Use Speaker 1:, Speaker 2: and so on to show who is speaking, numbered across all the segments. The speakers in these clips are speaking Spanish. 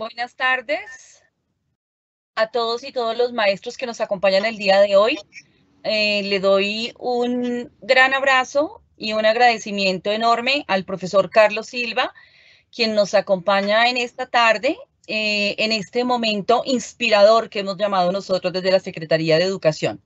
Speaker 1: Buenas tardes a todos y todos los maestros que nos acompañan el día de hoy. Le doy un gran abrazo y un agradecimiento enorme al profesor Carlos Silva, quien nos acompaña en esta tarde, en este momento inspirador que hemos llamado nosotros desde la Secretaría de Educación.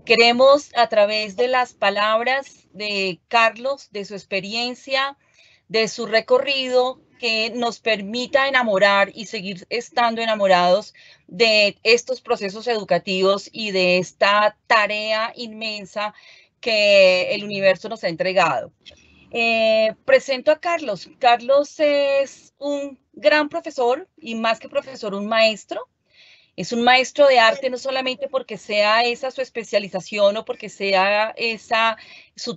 Speaker 1: Queremos, a través de las palabras de Carlos, de su experiencia, de su recorrido, que nos permita enamorar y seguir estando enamorados de estos procesos educativos y de esta tarea inmensa que el universo nos ha entregado. Presento a Carlos. Carlos es un gran profesor y más que profesor, un maestro. Es un maestro de arte no solamente porque sea esa su especialización o porque sea ese su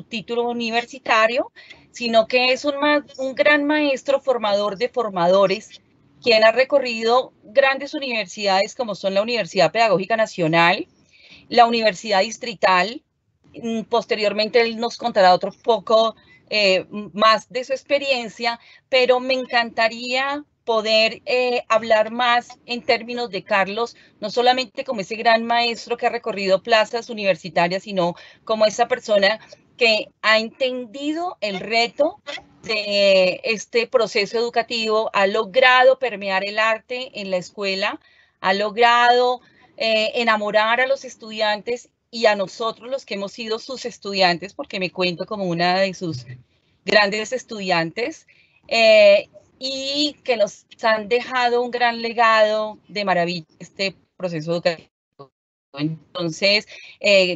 Speaker 1: título universitario, sino que es un gran maestro formador de formadores, quien ha recorrido grandes universidades como son la Universidad Pedagógica Nacional, la Universidad Distrital. Posteriormente él nos contará otro poco más de su experiencia, pero me encantaría poder hablar más en términos de Carlos, no solamente como ese gran maestro que ha recorrido plazas universitarias, sino como esa persona que ha entendido el reto de este proceso educativo, ha logrado permear el arte en la escuela, ha logrado enamorar a los estudiantes y a nosotros los que hemos sido sus estudiantes, porque me cuento como una de sus grandes estudiantes, y que nos han dejado un gran legado de maravilla este proceso educativo. Entonces,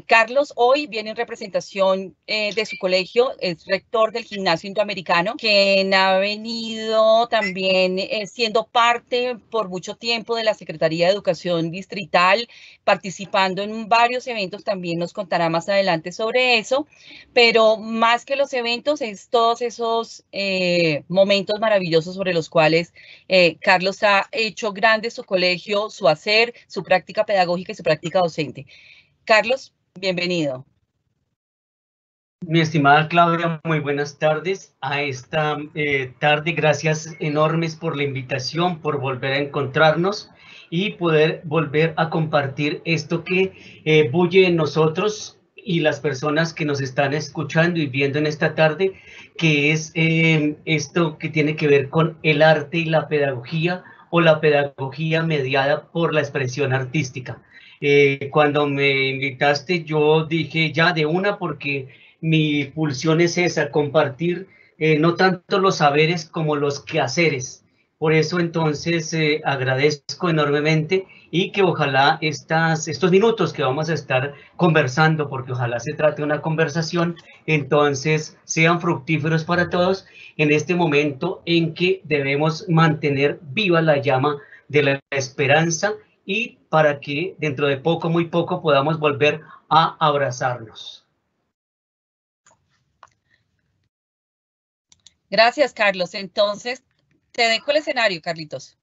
Speaker 1: Carlos hoy viene en representación de su colegio, es rector del Gimnasio Indoamericano, quien ha venido también siendo parte por mucho tiempo de la Secretaría de Educación Distrital, participando en varios eventos, también nos contará más adelante sobre eso, pero más que los eventos es todos esos momentos maravillosos sobre los cuales Carlos ha hecho grande su colegio, su hacer, su práctica pedagógica y su práctica docente. Carlos, bienvenido.
Speaker 2: Mi estimada Claudia, muy buenas tardes a esta tarde. Gracias enormes por la invitación, por volver a encontrarnos y poder volver a compartir esto que bulle en nosotros y las personas que nos están escuchando y viendo en esta tarde, que es esto que tiene que ver con el arte y la pedagogía, o la pedagogía mediada por la expresión artística. Cuando me invitaste, yo dije ya de una, porque mi pulsión es esa, compartir no tanto los saberes como los quehaceres. Por eso entonces agradezco enormemente, y que ojalá estos minutos que vamos a estar conversando, porque ojalá se trate de una conversación, entonces sean fructíferos para todos en este momento en que debemos mantener viva la llama de la esperanza, y para que dentro de poco, muy poco, podamos volver a abrazarnos.
Speaker 1: Gracias, Carlos. Entonces, te dejo el escenario, Carlitos.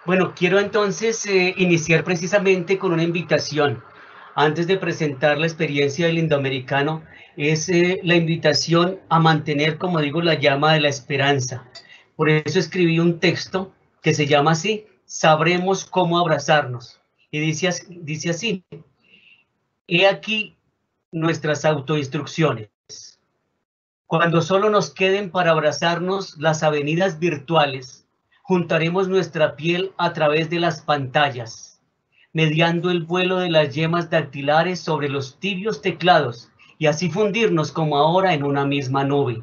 Speaker 2: Bueno, quiero entonces iniciar precisamente con una invitación. Antes de presentar la experiencia del indoamericano, es la invitación a mantener, como digo, la llama de la esperanza. Por eso escribí un texto que se llama así: Sabremos cómo abrazarnos. Y dice así: he aquí nuestras autoinstrucciones. Cuando solo nos queden para abrazarnos las avenidas virtuales, juntaremos nuestra piel a través de las pantallas, mediando el vuelo de las yemas dactilares sobre los tibios teclados, y así fundirnos como ahora en una misma nube.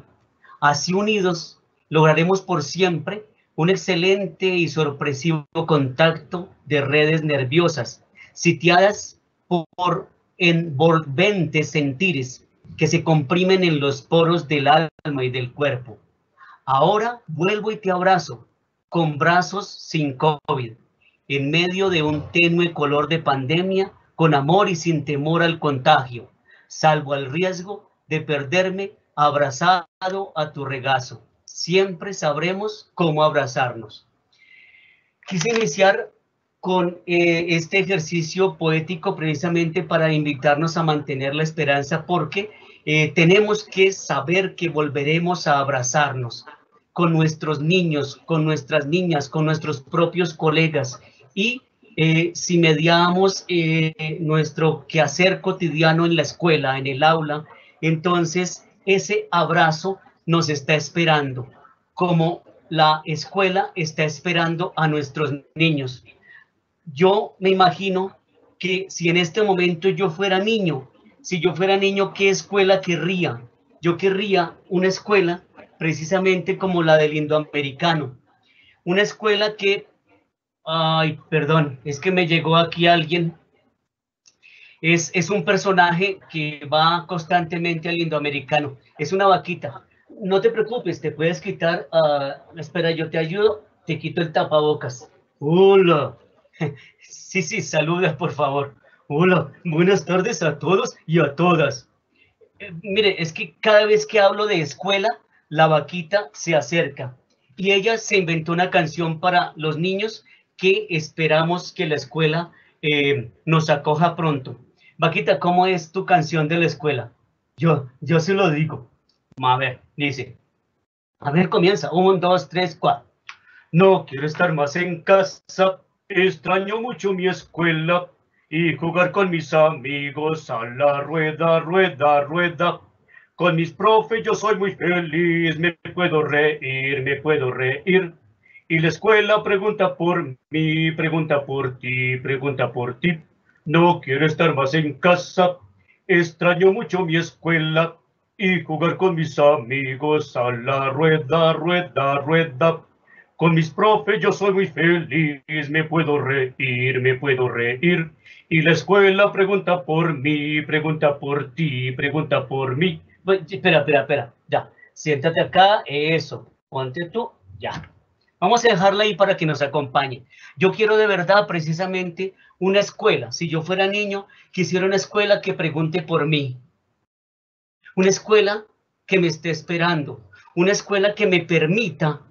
Speaker 2: Así unidos, lograremos por siempre un excelente y sorpresivo contacto de redes nerviosas, sitiadas por envolventes sentires que se comprimen en los poros del alma y del cuerpo. Ahora vuelvo y te abrazo, con brazos sin COVID, en medio de un tenue color de pandemia, con amor y sin temor al contagio, salvo al riesgo de perderme abrazado a tu regazo. Siempre sabremos cómo abrazarnos. Quise iniciar con este ejercicio poético precisamente para invitarnos a mantener la esperanza, porque tenemos que saber que volveremos a abrazarnos. con nuestros niños, con nuestras niñas, con nuestros propios colegas y si mediamos nuestro quehacer cotidiano en la escuela, en el aula, entonces ese abrazo nos está esperando, como la escuela está esperando a nuestros niños. Yo me imagino que si en este momento yo fuera niño, si yo fuera niño, ¿qué escuela querría? Yo querría una escuela precisamente como la del indoamericano, una escuela que, ay, perdón, es que me llegó aquí alguien, es un personaje que va constantemente al indoamericano, es una vaquita. No te preocupes, te puedes quitar, espera, yo te ayudo, te quito el tapabocas. Hola. Sí, sí, saluda, por favor. Hola, buenas tardes a todos y a todas. Mire, es que cada vez que hablo de escuela, la vaquita se acerca y ella se inventó una canción para los niños que esperamos que la escuela nos acoja pronto. Vaquita, ¿cómo es tu canción de la escuela? Yo se lo digo. A ver, dice. A ver, comienza. 1, 2, 3, 4. No quiero estar más en casa, extraño mucho mi escuela y jugar con mis amigos a la rueda, rueda, rueda. Con mis profes yo soy muy feliz, me puedo reír, me puedo reír. Y la escuela pregunta por mí, pregunta por ti, pregunta por ti. No quiero estar más en casa, extraño mucho mi escuela y jugar con mis amigos a la rueda, rueda, rueda. Con mis profes yo soy muy feliz, me puedo reír, me puedo reír. Y la escuela pregunta por mí, pregunta por ti, pregunta por mí. Espera, ya. Siéntate acá, eso. Ponte tú, ya. Vamos a dejarla ahí para que nos acompañe. Yo quiero de verdad precisamente una escuela. Si yo fuera niño, quisiera una escuela que pregunte por mí. Una escuela que me esté esperando. Una escuela que me permita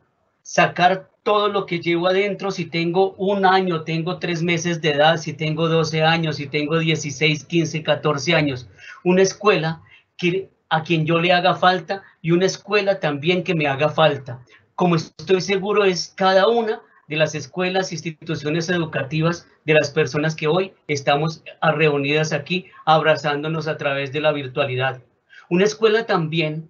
Speaker 2: sacar todo lo que llevo adentro, si tengo 1 año, tengo 3 meses de edad, si tengo 12 años, si tengo 16, 15, 14 años. Una escuela que, a quien yo le haga falta y una escuela también que me haga falta. Como estoy seguro es cada una de las escuelas, instituciones educativas de las personas que hoy estamos reunidas aquí abrazándonos a través de la virtualidad. Una escuela también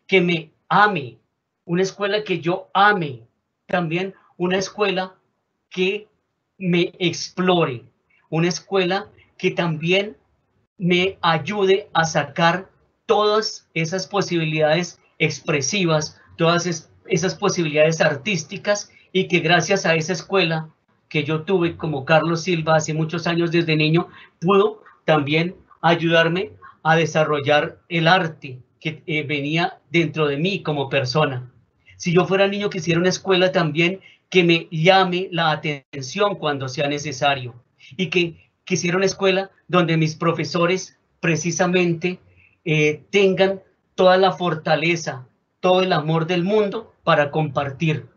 Speaker 2: que me ame, una escuela que yo ame, también una escuela que me explore, una escuela que también me ayude a sacar todas esas posibilidades expresivas, todas esas posibilidades artísticas y que gracias a esa escuela que yo tuve como Carlos Silva hace muchos años desde niño, pudo también ayudarme a desarrollar el arte que venía dentro de mí como persona. Si yo fuera niño, quisiera una escuela también que me llame la atención cuando sea necesario y que quisiera una escuela donde mis profesores precisamente tengan toda la fortaleza, todo el amor del mundo para compartir.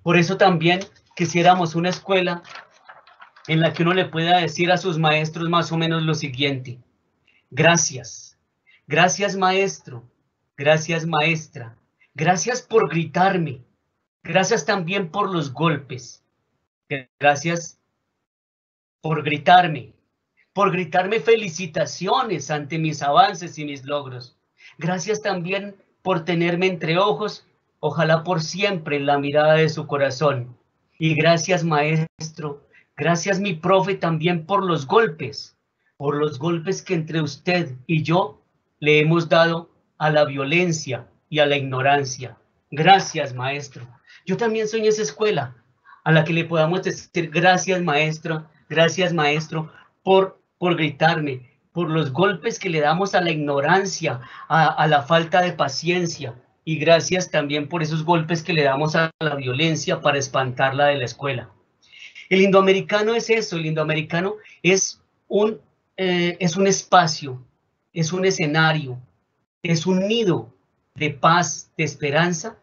Speaker 2: Por eso también quisiéramos una escuela en la que uno le pueda decir a sus maestros más o menos lo siguiente: gracias, gracias maestro, gracias maestra, gracias por gritarme, gracias también por los golpes, gracias por gritarme felicitaciones ante mis avances y mis logros. Gracias también por tenerme entre ojos, ojalá por siempre en la mirada de su corazón. Y gracias maestro, gracias mi profe también por los golpes que entre usted y yo le hemos dado a la violencia y a la ignorancia. Gracias maestro. Yo también soy en esa escuela a la que le podamos decir gracias maestro por gritarme, por los golpes que le damos a la ignorancia, a la falta de paciencia, y gracias también por esos golpes que le damos a la violencia para espantarla de la escuela. El indoamericano es eso, el indoamericano es un espacio, es un escenario, es un nido de paz, de esperanza,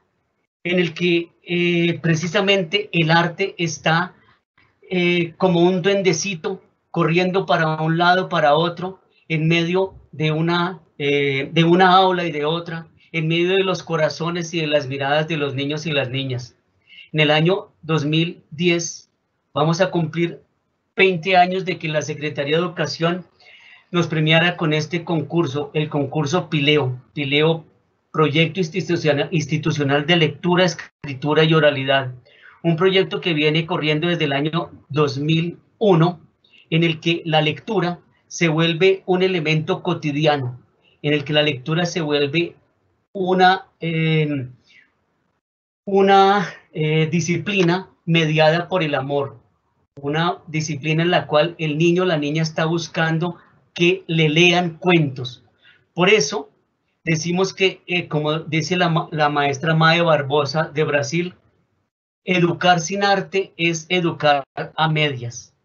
Speaker 2: en el que precisamente el arte está como un duendecito corriendo para un lado, para otro, en medio de una aula y de otra, en medio de los corazones y de las miradas de los niños y las niñas. En el año 2010 vamos a cumplir 20 años de que la Secretaría de Educación nos premiara con este concurso, el concurso Pileo, Proyecto Institucional de Lectura, Escritura y Oralidad. Un proyecto que viene corriendo desde el año 2001, en el que la lectura se vuelve un elemento cotidiano, en el que la lectura se vuelve una disciplina mediada por el amor, una disciplina en la cual el niño o la niña está buscando que le lean cuentos. Por eso decimos que, como dice la maestra Mae Barbosa de Brasil, educar sin arte es educar a medias.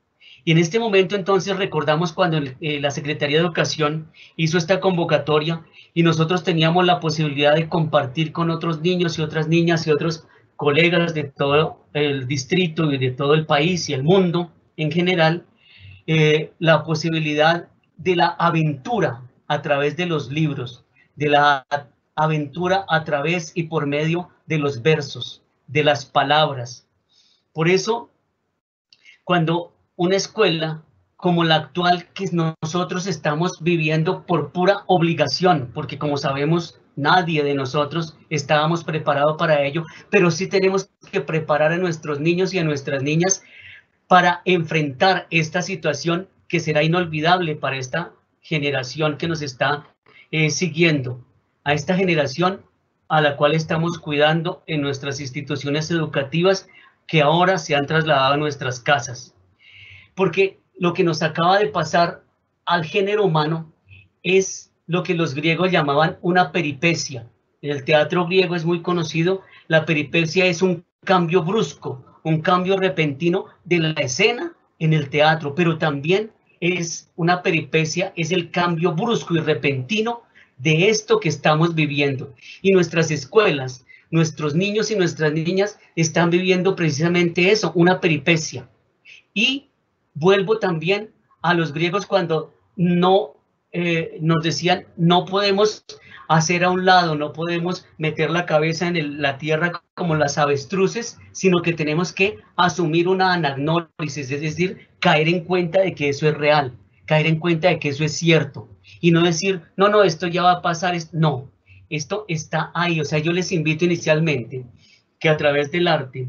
Speaker 2: Y en este momento entonces recordamos cuando la Secretaría de Educación hizo esta convocatoria y nosotros teníamos la posibilidad de compartir con otros niños y otras niñas y otros colegas de todo el distrito y de todo el país y el mundo en general, la posibilidad de la aventura a través de los libros, de la aventura a través y por medio de los versos, de las palabras. Por eso, cuando una escuela como la actual que nosotros estamos viviendo por pura obligación, porque como sabemos, nadie de nosotros estábamos preparados para ello, pero sí tenemos que preparar a nuestros niños y a nuestras niñas para enfrentar esta situación que será inolvidable para esta generación que nos está siguiendo, a esta generación a la cual estamos cuidando en nuestras instituciones educativas que ahora se han trasladado a nuestras casas. Porque lo que nos acaba de pasar al género humano es lo que los griegos llamaban una peripecia. En el teatro griego es muy conocido, la peripecia es un cambio brusco, un cambio repentino de la escena en el teatro, pero también es una peripecia, es el cambio brusco y repentino de esto que estamos viviendo. Y nuestras escuelas, nuestros niños y nuestras niñas están viviendo precisamente eso, una peripecia. Y vuelvo también a los griegos cuando nos decían, no podemos hacer a un lado, no podemos meter la cabeza en la tierra como las avestruces, sino que tenemos que asumir una anagnórisis, es decir, caer en cuenta de que eso es real, caer en cuenta de que eso es cierto, y no decir, no, esto ya va a pasar, no, esto está ahí. O sea, yo les invito inicialmente que a través del arte,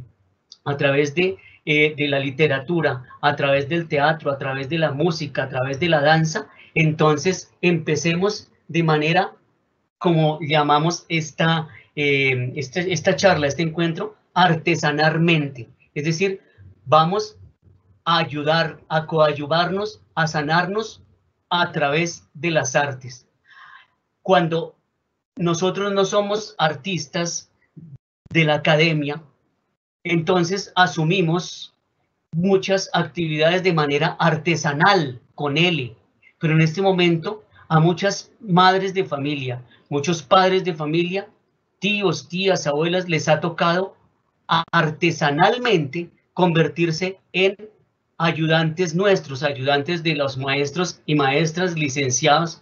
Speaker 2: a través de la literatura, a través del teatro, a través de la música, a través de la danza, entonces empecemos de manera, como llamamos esta charla, este encuentro, artesanalmente. Es decir, vamos a ayudar, a coadyuvarnos, a sanarnos a través de las artes. Cuando nosotros no somos artistas de la academia, entonces asumimos muchas actividades de manera artesanal, con L, pero en este momento a muchas madres de familia, muchos padres de familia, tíos, tías, abuelas, les ha tocado artesanalmente convertirse en ayudantes nuestros, ayudantes de los maestros y maestras licenciados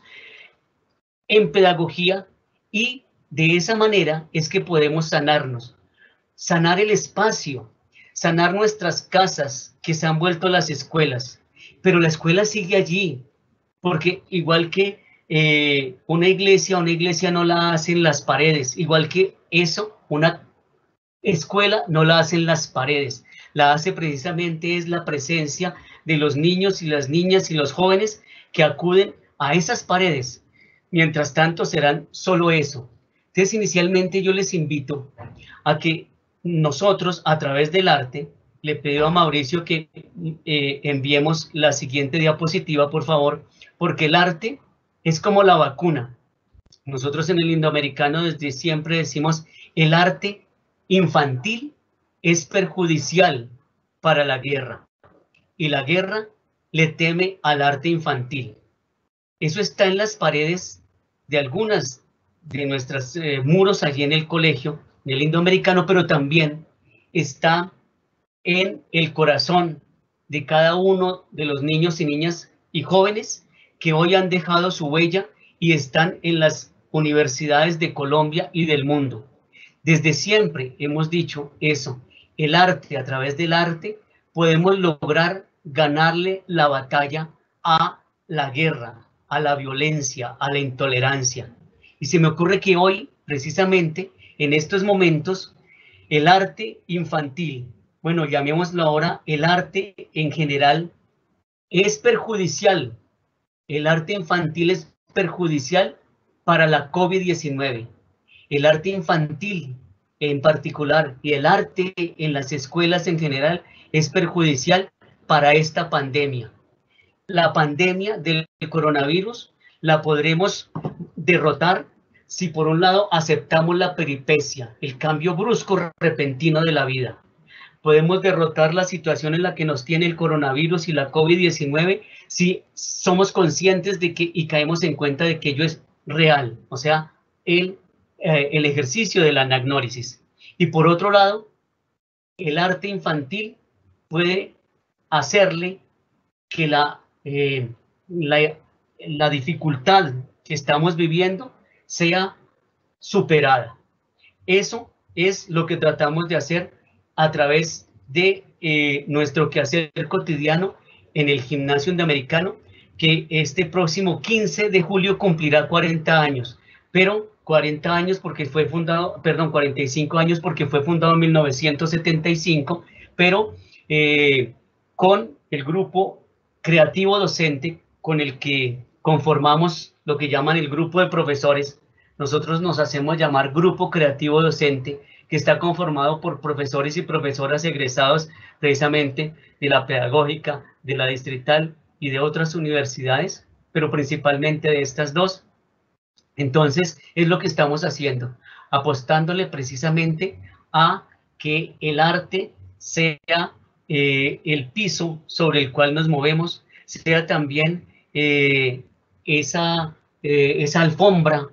Speaker 2: en pedagogía, y de esa manera es que podemos sanarnos, sanar el espacio, sanar nuestras casas que se han vuelto las escuelas, pero la escuela sigue allí, porque igual que una iglesia no la hacen las paredes, igual que eso, una escuela no la hacen las paredes, la hace precisamente es la presencia de los niños y las niñas y los jóvenes que acuden a esas paredes. Mientras tanto serán solo eso. Entonces inicialmente yo les invito a que nosotros a través del arte, le pido a Mauricio que enviemos la siguiente diapositiva, por favor, porque el arte es como la vacuna. Nosotros en el indoamericano desde siempre decimos, el arte infantil es perjudicial para la guerra y la guerra le teme al arte infantil. Eso está en las paredes de algunas de nuestros muros allí en el colegio, en el indoamericano, pero también está en el corazón de cada uno de los niños y niñas y jóvenes que hoy han dejado su huella y están en las universidades de Colombia y del mundo. Desde siempre hemos dicho eso, el arte, a través del arte, podemos lograr ganarle la batalla a la guerra, a la violencia, a la intolerancia. Y se me ocurre que hoy, precisamente, en estos momentos, el arte infantil, bueno, llamémoslo ahora el arte en general, es perjudicial. El arte infantil es perjudicial para la COVID-19. El arte infantil en particular y el arte en las escuelas en general es perjudicial para esta pandemia. La pandemia del coronavirus la podremos derrotar si por un lado aceptamos la peripecia, el cambio brusco, repentino de la vida. Podemos derrotar la situación en la que nos tiene el coronavirus y la COVID-19 si somos conscientes de que y caemos en cuenta de que ello es real, o sea, el ejercicio de la anagnórisis. Y por otro lado, el arte infantil puede hacerle que la dificultad que estamos viviendo sea superada. Eso es lo que tratamos de hacer a través de nuestro quehacer cotidiano en el Gimnasio Indoamericano, que este próximo 15 de julio cumplirá 40 años, pero 40 años porque fue fundado, perdón, 45 años porque fue fundado en 1975, pero con el grupo creativo docente con el que conformamos lo que llaman el grupo de profesores. Nosotros nos hacemos llamar Grupo Creativo Docente, que está conformado por profesores y profesoras egresados precisamente de la pedagógica, de la distrital y de otras universidades, pero principalmente de estas dos. Entonces, es lo que estamos haciendo, apostándole precisamente a que el arte sea el piso sobre el cual nos movemos, sea también esa alfombra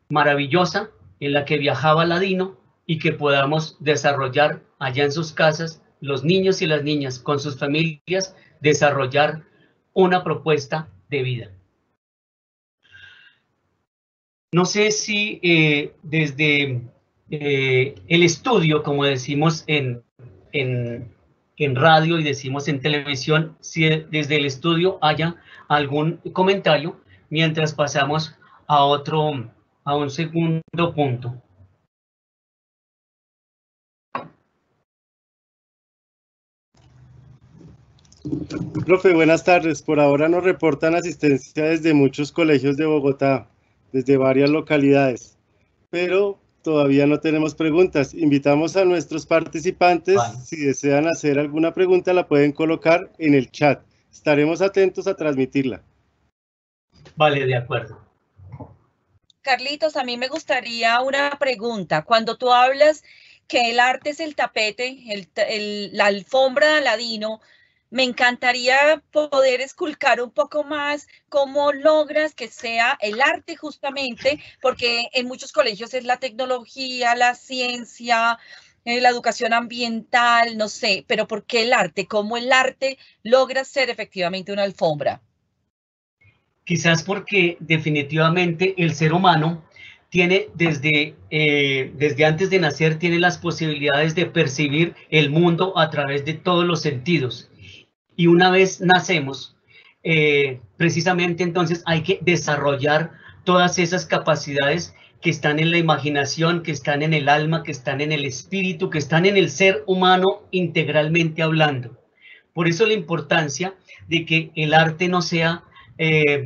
Speaker 2: maravillosa en la que viajaba Aladino y que podamos desarrollar allá en sus casas, los niños y las niñas con sus familias, desarrollar una propuesta de vida. No sé si desde el estudio, como decimos en radio y decimos en televisión, si desde el estudio haya algún comentario mientras pasamos a un segundo punto.
Speaker 3: Profe, buenas tardes. Por ahora nos reportan asistencia desde muchos colegios de Bogotá, desde varias localidades, pero todavía no tenemos preguntas. Invitamos a nuestros participantes, si desean hacer alguna pregunta, la pueden colocar en el chat. Estaremos atentos a transmitirla.
Speaker 2: Vale, de acuerdo.
Speaker 1: Carlitos, a mí me gustaría una pregunta. Cuando tú hablas que el arte es el tapete, la alfombra de Aladino, me encantaría poder esculcar un poco más cómo logras que sea el arte justamente, porque en muchos colegios es la tecnología, la ciencia, la educación ambiental, no sé, pero ¿por qué el arte? ¿Cómo el arte logra ser efectivamente una alfombra?
Speaker 2: Quizás porque definitivamente el ser humano tiene desde antes de nacer, tiene las posibilidades de percibir el mundo a través de todos los sentidos. Y una vez nacemos, precisamente entonces hay que desarrollar todas esas capacidades que están en la imaginación, que están en el alma, que están en el espíritu, que están en el ser humano integralmente hablando. Por eso la importancia de que el arte no sea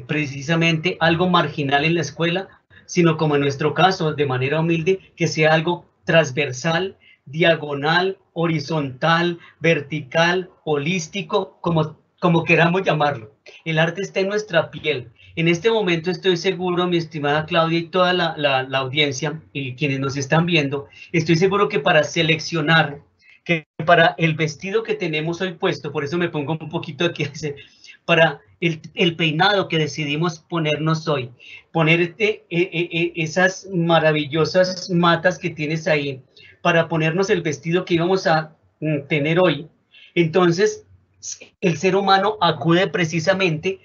Speaker 2: precisamente algo marginal en la escuela, sino como en nuestro caso, de manera humilde, que sea algo transversal, diagonal, horizontal, vertical, holístico, como queramos llamarlo. El arte está en nuestra piel. En este momento estoy seguro, mi estimada Claudia y toda la audiencia y quienes nos están viendo, estoy seguro que para seleccionar, que para el vestido que tenemos hoy puesto, por eso me pongo un poquito aquí, para el peinado que decidimos ponernos hoy, ponerte esas maravillosas matas que tienes ahí, para ponernos el vestido que íbamos a tener hoy. Entonces, el ser humano acude precisamente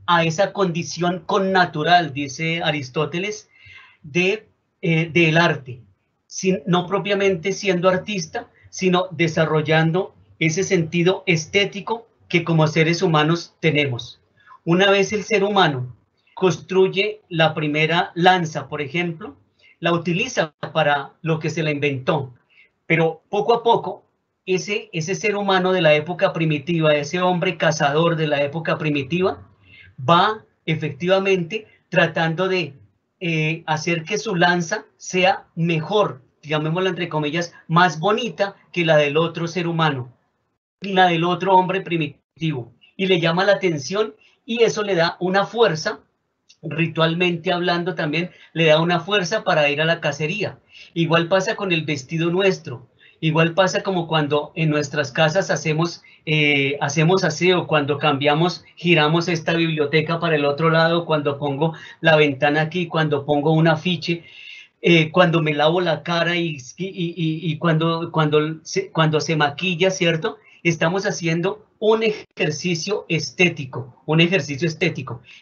Speaker 2: a esa condición connatural, dice Aristóteles, del arte, no propiamente siendo artista, sino desarrollando ese sentido estético que como seres humanos tenemos. Una vez el ser humano construye la primera lanza, por ejemplo, la utiliza para lo que se la inventó, pero poco a poco ese ser humano de la época primitiva, ese hombre cazador de la época primitiva, va efectivamente tratando de hacer que su lanza sea mejor, llamémosla entre comillas, más bonita que la del otro ser humano, la del otro hombre primitivo, y le llama la atención y eso le da una fuerza, ritualmente hablando también, le da una fuerza para ir a la cacería. Igual pasa con el vestido nuestro, igual pasa como cuando en nuestras casas hacemos aseo, cuando cambiamos, giramos esta biblioteca para el otro lado, cuando pongo la ventana aquí, cuando pongo un afiche, cuando me lavo la cara y cuando se maquilla, ¿cierto? Estamos haciendo un ejercicio estético,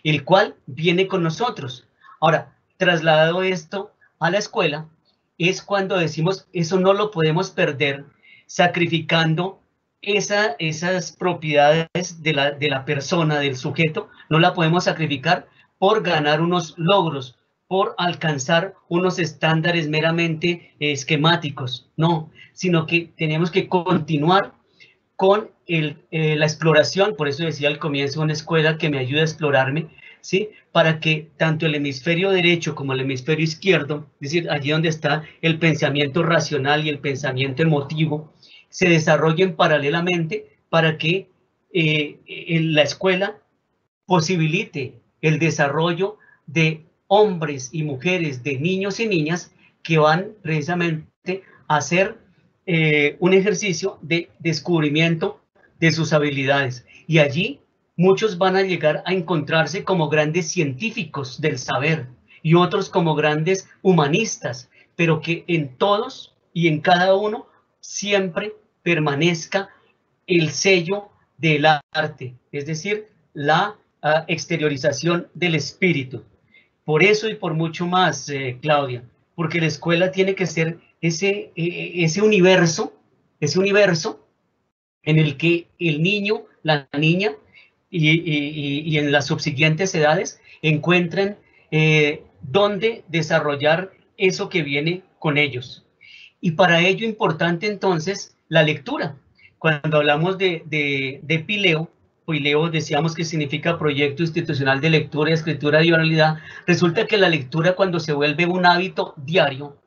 Speaker 2: el cual viene con nosotros. Ahora, trasladado esto a la escuela, es cuando decimos, eso no lo podemos perder, sacrificando esas propiedades de la persona, del sujeto, no la podemos sacrificar por ganar unos logros, por alcanzar unos estándares meramente esquemáticos, no, sino que tenemos que continuar con la exploración. Por eso decía al comienzo, una escuela que me ayuda a explorarme, ¿sí? Para que tanto el hemisferio derecho como el hemisferio izquierdo, es decir, allí donde está el pensamiento racional y el pensamiento emotivo, se desarrollen paralelamente para que la escuela posibilite el desarrollo de hombres y mujeres, de niños y niñas que van precisamente a hacer un ejercicio de descubrimiento de sus habilidades. Y allí muchos van a llegar a encontrarse como grandes científicos del saber y otros como grandes humanistas, pero que en todos y en cada uno siempre permanezca el sello del arte, es decir, la exteriorización del espíritu. Por eso y por mucho más, Claudia, porque la escuela tiene que ser ese universo en el que el niño, la niña y en las subsiguientes edades encuentren dónde desarrollar eso que viene con ellos. Y para ello importante entonces la lectura. Cuando hablamos de Pileo, decíamos que significa Proyecto Institucional de Lectura y Escritura de Oralidad. Resulta que la lectura, cuando se vuelve un hábito diario,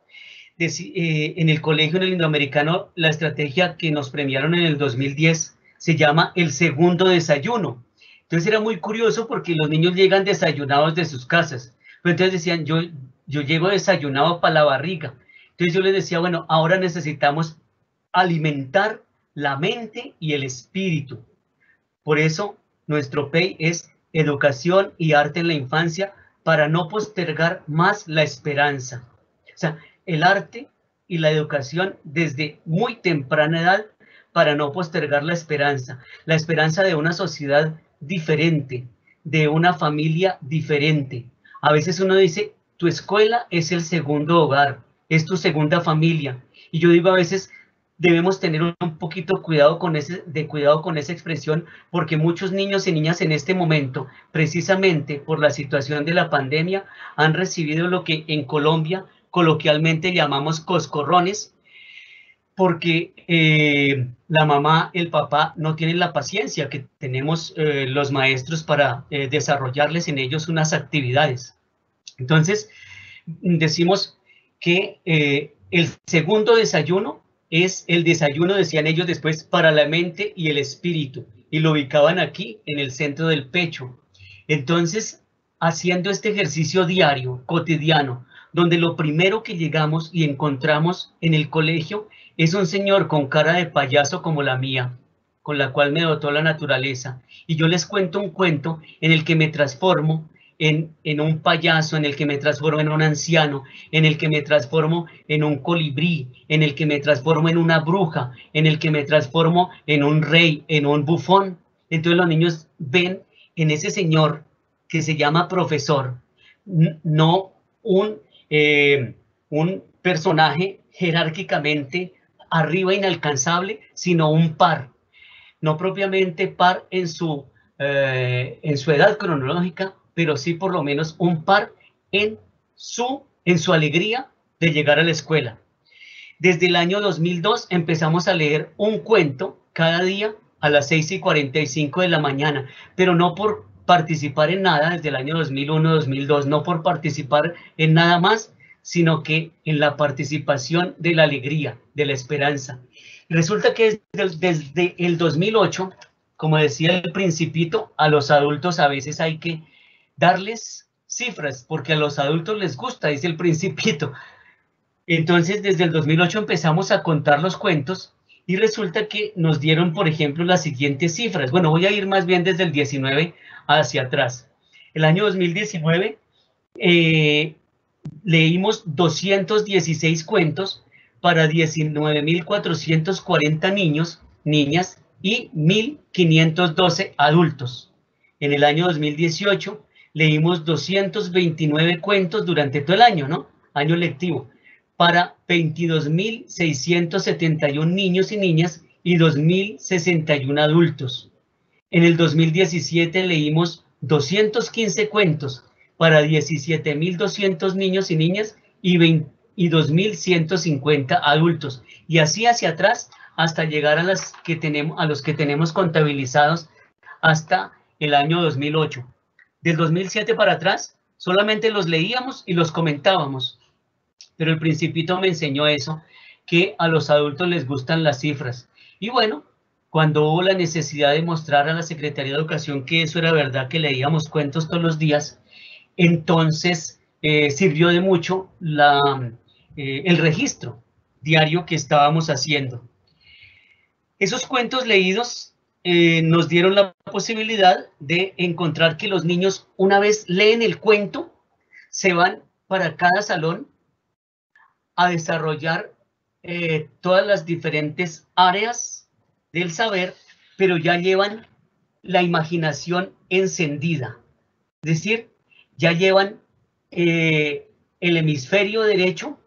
Speaker 2: en el colegio, en el Indoamericano, la estrategia que nos premiaron en el 2010 se llama el segundo desayuno. Entonces era muy curioso porque los niños llegan desayunados de sus casas. Pero entonces decían, yo llego desayunado para la barriga. Entonces yo les decía, bueno, ahora necesitamos alimentar la mente y el espíritu. Por eso nuestro PEI es Educación y Arte en la Infancia, para no postergar más la esperanza. O sea, el arte y la educación desde muy temprana edad para no postergar la esperanza de una sociedad diferente, de una familia diferente. A veces uno dice, tu escuela es el segundo hogar, es tu segunda familia. Y yo digo a veces, debemos tener un poquito cuidado con esa expresión, porque muchos niños y niñas en este momento, precisamente por la situación de la pandemia, han recibido lo que en Colombia coloquialmente llamamos coscorrones, porque la mamá, el papá no tienen la paciencia que tenemos los maestros para desarrollarles en ellos unas actividades. Entonces, decimos que el segundo desayuno es el desayuno, decían ellos después, para la mente y el espíritu, y lo ubicaban aquí en el centro del pecho. Entonces, haciendo este ejercicio diario, cotidiano, donde lo primero que llegamos y encontramos en el colegio es un señor con cara de payaso como la mía, con la cual me dotó la naturaleza, y yo les cuento un cuento en el que me transformo en un payaso, en el que me transformo en un anciano, en el que me transformo en un colibrí, en el que me transformo en una bruja, en el que me transformo en un rey, en un bufón. Entonces los niños ven en ese señor que se llama profesor, no un un personaje jerárquicamente arriba inalcanzable, sino un par, no propiamente par en su edad cronológica, pero sí por lo menos un par en su alegría de llegar a la escuela. Desde el año 2002 empezamos a leer un cuento cada día a las 6:45 de la mañana, pero no por participar en nada desde el año 2001-2002, no por participar en nada más, sino que en la participación de la alegría, de la esperanza. Resulta que desde el 2008, como decía el Principito, a los adultos a veces hay que darles cifras, porque a los adultos les gusta, dice el Principito. Entonces, desde el 2008 empezamos a contar los cuentos y resulta que nos dieron, por ejemplo, las siguientes cifras. Bueno, voy a ir más bien desde el 19 hacia atrás. El año 2019 leímos 216 cuentos para 19.440 niños, niñas y 1.512 adultos. En el año 2018 leímos 229 cuentos durante todo el año, ¿no? Año lectivo, para 22.671 niños y niñas y 2.061 adultos. En el 2017 leímos 215 cuentos para 17.200 niños y niñas y 2.150 adultos. Y así hacia atrás hasta llegar a los que tenemos contabilizados hasta el año 2008. Del 2007 para atrás solamente los leíamos y los comentábamos. Pero el Principito me enseñó eso, que a los adultos les gustan las cifras. Y bueno, cuando hubo la necesidad de mostrar a la Secretaría de Educación que eso era verdad, que leíamos cuentos todos los días, entonces sirvió de mucho el registro diario que estábamos haciendo. Esos cuentos leídos nos dieron la posibilidad de encontrar que los niños, una vez leen el cuento, se van para cada salón a desarrollar todas las diferentes áreas del saber, pero ya llevan la imaginación encendida. Es decir, ya llevan el hemisferio derecho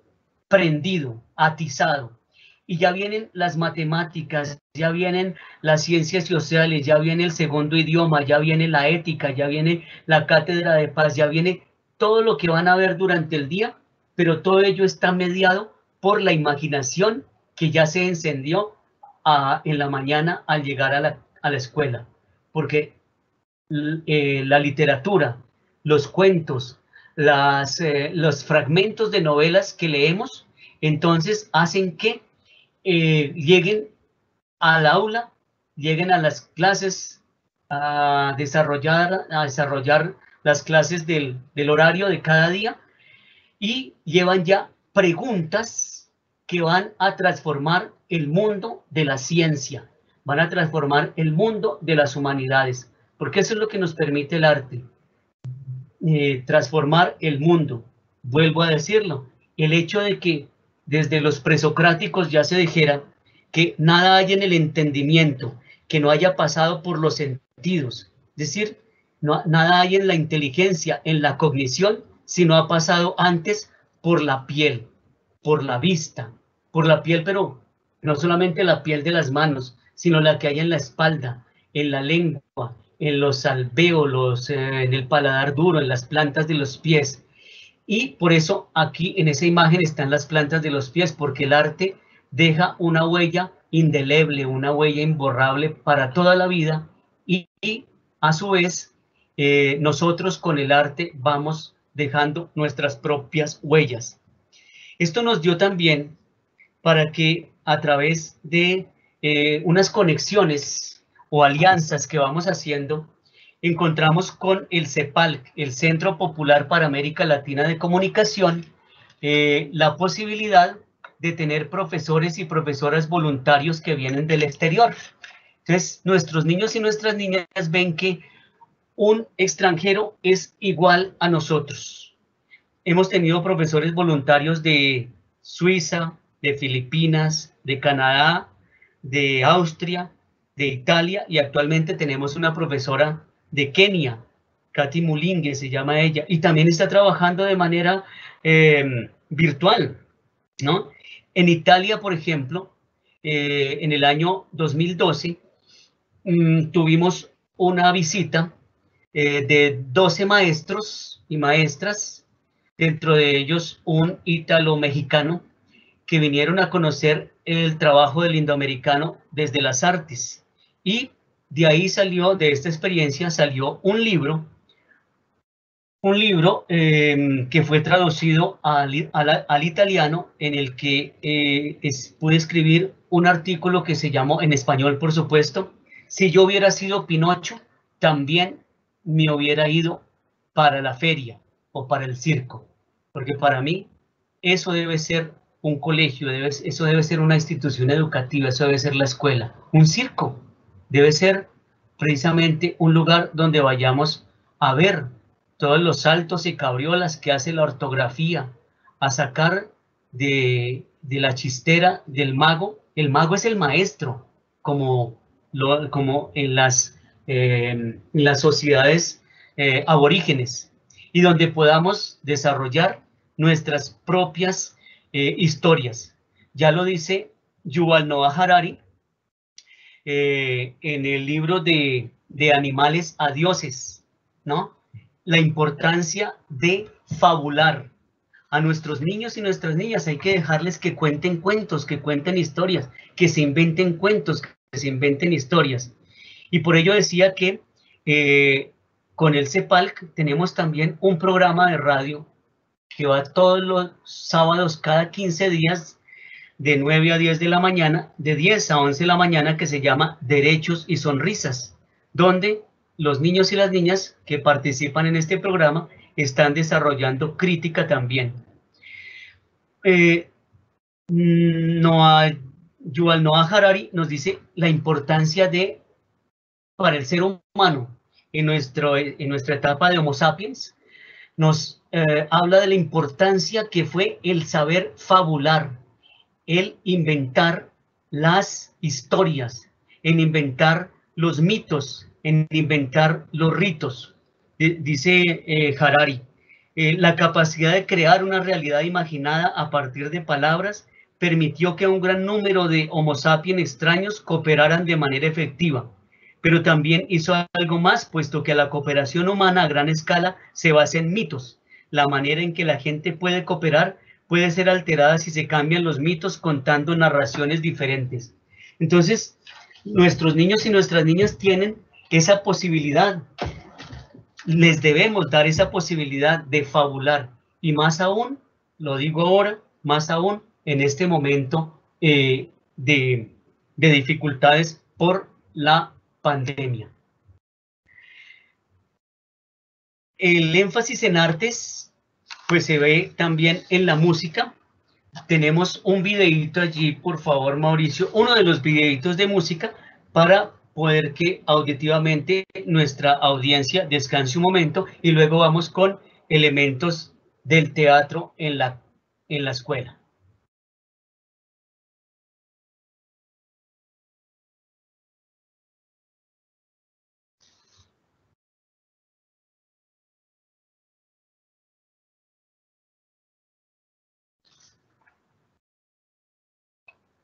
Speaker 2: prendido, atizado, y ya vienen las matemáticas, ya vienen las ciencias sociales, ya viene el segundo idioma, ya viene la ética, ya viene la cátedra de paz, ya viene todo lo que van a ver durante el día, pero todo ello está mediado por la imaginación que ya se encendió en la mañana al llegar a la escuela, porque la literatura, los cuentos, los fragmentos de novelas que leemos, entonces hacen que lleguen al aula, lleguen a las clases, a desarrollar las clases del horario de cada día, y llevan ya preguntas que van a transformar el mundo de la ciencia, van a transformar el mundo de las humanidades, porque eso es lo que nos permite el arte, transformar el mundo. Vuelvo a decirlo, el hecho de que desde los presocráticos ya se dijera que nada hay en el entendimiento que no haya pasado por los sentidos, es decir, nada hay en la inteligencia, en la cognición, si no ha pasado antes por la piel, por la vista, por la piel, pero no solamente la piel de las manos, sino la que hay en la espalda, en la lengua, en los alvéolos, en el paladar duro, en las plantas de los pies. Y por eso aquí en esa imagen están las plantas de los pies, porque el arte deja una huella indeleble, una huella imborrable para toda la vida, y a su vez nosotros con el arte vamos dejando nuestras propias huellas. Esto nos dio también para que a través de unas conexiones o alianzas que vamos haciendo, encontramos con el CEPAL, el Centro Popular para América Latina de Comunicación, la posibilidad de tener profesores y profesoras voluntarios que vienen del exterior. Entonces, nuestros niños y nuestras niñas ven que un extranjero es igual a nosotros. Hemos tenido profesores voluntarios de Suiza, de Filipinas, de Canadá, de Austria, de Italia, y actualmente tenemos una profesora de Kenia, Katy Mulingue se llama ella, y también está trabajando de manera virtual, ¿no? En Italia, por ejemplo, en el año 2012, tuvimos una visita de 12 maestros y maestras, dentro de ellos un ítalo-mexicano, que vinieron a conocer el trabajo del indoamericano desde las artes. Y de ahí salió, de esta experiencia, salió un libro que fue traducido al italiano, en el que pude escribir un artículo que se llamó, en español por supuesto, Si yo hubiera sido Pinocho, también me hubiera ido para la feria o para el circo, porque para mí eso debe ser un colegio, eso debe ser una institución educativa, eso debe ser la escuela. Un circo debe ser precisamente un lugar donde vayamos a ver todos los saltos y cabriolas que hace la ortografía, a sacar de la chistera del mago. El mago es el maestro, como en las sociedades aborígenes, y donde podamos desarrollar nuestras propias historias. Ya lo dice Yuval Noah Harari en el libro de Animales a Dioses, ¿no? La importancia de fabular. A nuestros niños y nuestras niñas hay que dejarles que cuenten cuentos, que cuenten historias, que se inventen cuentos, que se inventen historias. Y por ello decía que con el CEPALC tenemos también un programa de radio que va todos los sábados, cada 15 días, de 9 a 10 de la mañana, de 10 a 11 de la mañana, que se llama Derechos y Sonrisas, donde los niños y las niñas que participan en este programa están desarrollando crítica también. Yuval Noah Harari nos dice la importancia para el ser humano en nuestra etapa de Homo sapiens, nos habla de la importancia que fue el saber fabular, el inventar las historias, en inventar los mitos, en inventar los ritos. Dice Harari, la capacidad de crear una realidad imaginada a partir de palabras permitió que un gran número de Homo sapiens extraños cooperaran de manera efectiva, pero también hizo algo más, puesto que la cooperación humana a gran escala se basa en mitos. La manera en que la gente puede cooperar puede ser alterada si se cambian los mitos contando narraciones diferentes. Entonces, nuestros niños y nuestras niñas tienen esa posibilidad. Les debemos dar esa posibilidad de fabular. Y más aún, lo digo ahora, más aún en este momento de dificultades por la pandemia. El énfasis en artes, pues se ve también en la música. Tenemos un videíto allí, por favor, Mauricio, uno de los videitos de música, para poder que auditivamente nuestra audiencia descanse un momento, y luego vamos con elementos del teatro en la escuela.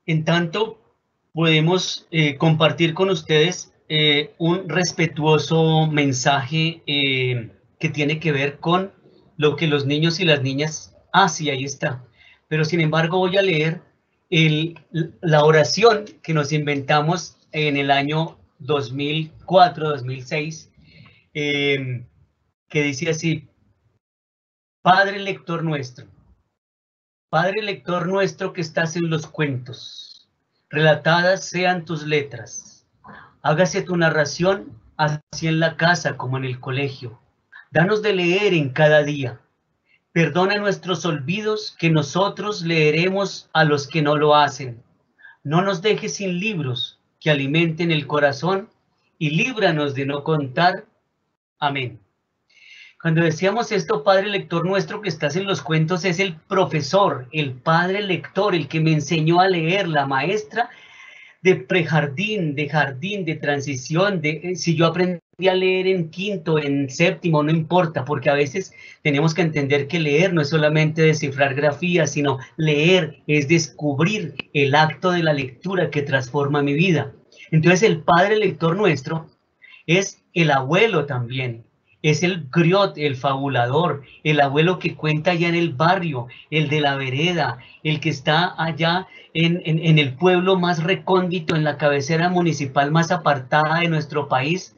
Speaker 2: En tanto, podemos compartir con ustedes un respetuoso mensaje que tiene que ver con lo que los niños y las niñas... sí, ahí está. Pero sin embargo voy a leer la oración que nos inventamos en el año 2004-2006, que dice así: Padre lector nuestro que estás en los cuentos, relatadas sean tus letras, hágase tu narración así en la casa como en el colegio, danos de leer en cada día, perdona nuestros olvidos que nosotros leeremos a los que no lo hacen, no nos dejes sin libros que alimenten el corazón y líbranos de no contar. Amén. Cuando decíamos esto, Padre lector nuestro que estás en los cuentos, es el profesor, el padre lector, el que me enseñó a leer, la maestra de prejardín, de jardín, de transición. Si yo aprendí a leer en quinto, en séptimo, no importa, porque a veces tenemos que entender que leer no es solamente descifrar grafías, sino leer es descubrir el acto de la lectura que transforma mi vida. Entonces el padre lector nuestro es el abuelo también, es el griot, el fabulador, el abuelo que cuenta allá en el barrio, el de la vereda, el que está allá en el pueblo más recóndito, en la cabecera municipal más apartada de nuestro país.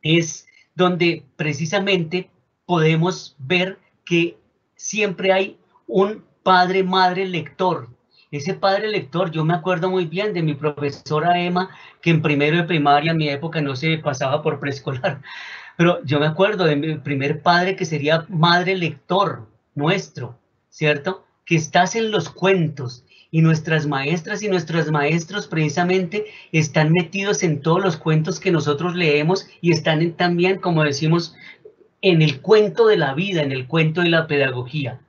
Speaker 2: Es donde precisamente podemos ver que siempre hay un padre, madre lector. Ese padre lector, yo me acuerdo muy bien de mi profesora Emma, que en primero de primaria, en mi época, no se pasaba por preescolar, pero yo me acuerdo de mi primer padre, que sería madre lector nuestro, ¿cierto? Que estás en los cuentos, y nuestras maestras y nuestros maestros precisamente están metidos en todos los cuentos que nosotros leemos, y están también, como decimos, en el cuento de la vida, en el cuento de la pedagogía.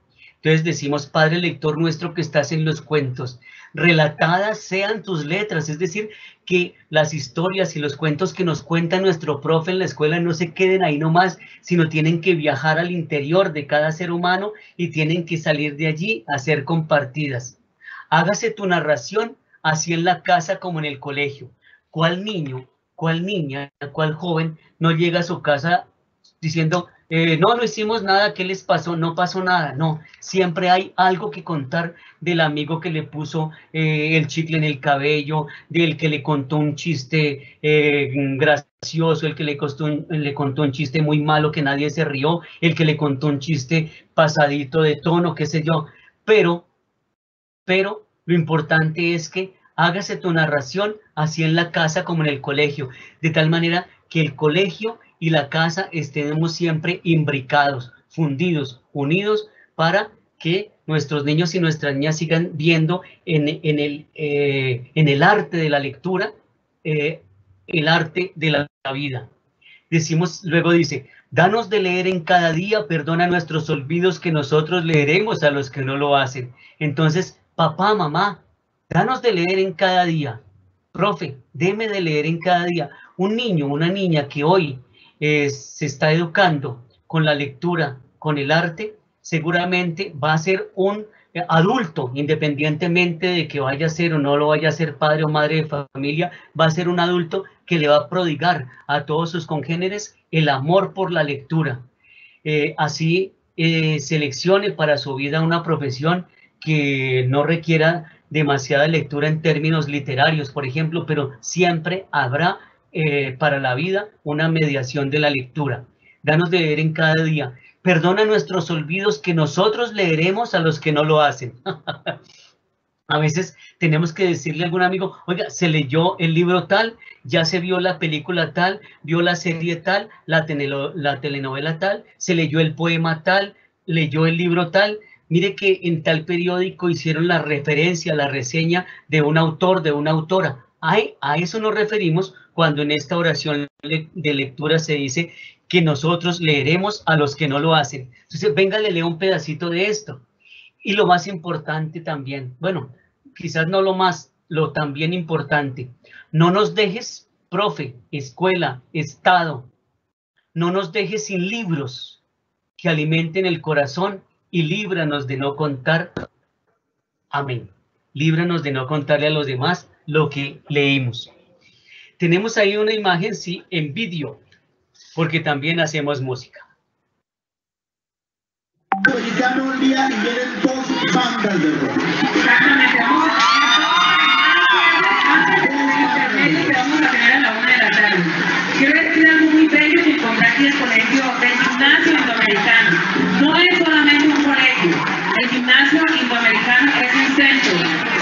Speaker 2: Entonces decimos, Padre lector nuestro que estás en los cuentos, relatadas sean tus letras, es decir, que las historias y los cuentos que nos cuenta nuestro profe en la escuela no se queden ahí nomás, sino tienen que viajar al interior de cada ser humano y tienen que salir de allí a ser compartidas. Hágase tu narración así en la casa como en el colegio. ¿Cuál niño, cuál niña, cuál joven no llega a su casa diciendo, no hicimos nada, ¿qué les pasó? No pasó nada. No, siempre hay algo que contar del amigo que le puso el chicle en el cabello, del que le contó un chiste gracioso, el que le contó un chiste muy malo que nadie se rió, el que le contó un chiste pasadito de tono, qué sé yo. Pero lo importante es que hágase tu narración así en la casa como en el colegio, de tal manera que el colegio y la casa estemos siempre imbricados, fundidos, unidos, para que nuestros niños y nuestras niñas sigan viendo en el arte de la lectura, el arte de la vida. Decimos, luego dice, danos de leer en cada día, perdona nuestros olvidos que nosotros leeremos a los que no lo hacen. Entonces, papá, mamá, danos de leer en cada día. Profe, deme de leer en cada día. Un niño, una niña que hoy se está educando con la lectura, con el arte, seguramente va a ser un adulto, independientemente de que vaya a ser o no lo vaya a ser padre o madre de familia, va a ser un adulto que le va a prodigar a todos sus congéneres el amor por la lectura. Así seleccione para su vida una profesión que no requiera demasiada lectura en términos literarios, por ejemplo, pero siempre habrá para la vida una mediación de la lectura. Danos de leer en cada día. Perdona nuestros olvidos que nosotros leeremos a los que no lo hacen. A veces tenemos que decirle a algún amigo, oiga, se leyó el libro tal, ya se vio la película tal, vio la serie tal, la telenovela tal, se leyó el poema tal, leyó el libro tal. Mire que en tal periódico hicieron la referencia, la reseña de un autor, de una autora. A eso nos referimos cuando en esta oración de lectura se dice que nosotros leeremos a los que no lo hacen. Entonces, venga, le leo un pedacito de esto. Y lo más importante también, bueno, quizás no lo más, lo también importante, no nos dejes, profe, escuela, Estado, no nos dejes sin libros que alimenten el corazón y líbranos de no contar, amén, líbranos de no contarle a los demás lo que leímos. Tenemos ahí una imagen, sí, en vídeo, porque también hacemos música.
Speaker 4: Mexicano un día y vienen dos bandas de rock.
Speaker 5: Exactamente, vamos a tener que vamos a tener a la 1 de la tarde. Quiero decir algo muy bello que encontré aquí en el colegio del Gimnasio Indoamericano. No es solamente un colegio, el Gimnasio Indoamericano es un centro,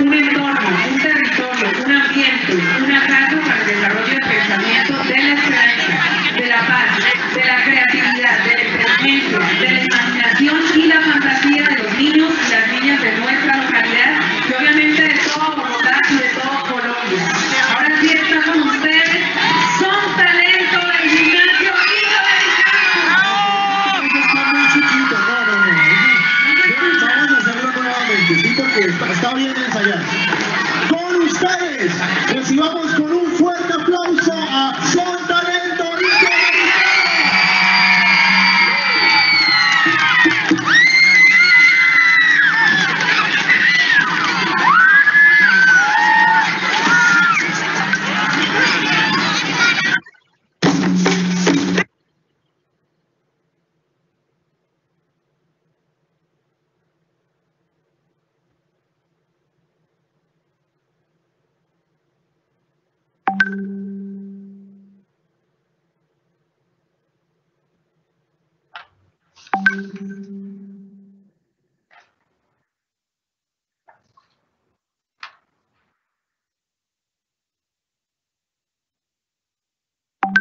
Speaker 5: un entorno, un territorio, un ambiente, una casa para el desarrollo del pensamiento, de la esperanza, de la paz, de la creatividad, del entendimiento, de la imaginación y la fantasía de los niños y las niñas de nuestra localidad y obviamente de todo Bogotá y de todo Colombia. Ahora sí está con ustedes, son talento del Gimnasio Indoamericano.
Speaker 4: Está muy chiquito, no. Vamos a hacerlo nuevamente, sí, porque está bien ensayado. Con ustedes, recibamos con un fuerte aplauso a Son Talento.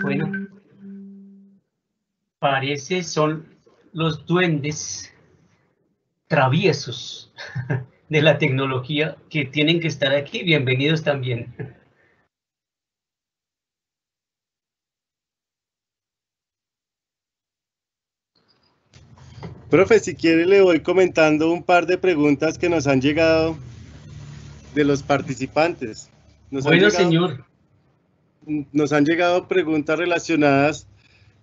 Speaker 2: Bueno, parece son los duendes traviesos de la tecnología que tienen que estar aquí. Bienvenidos también.
Speaker 3: Profe, si quiere le voy comentando un par de preguntas que nos han llegado de los participantes.
Speaker 2: Bueno, señor.
Speaker 3: Nos han llegado preguntas relacionadas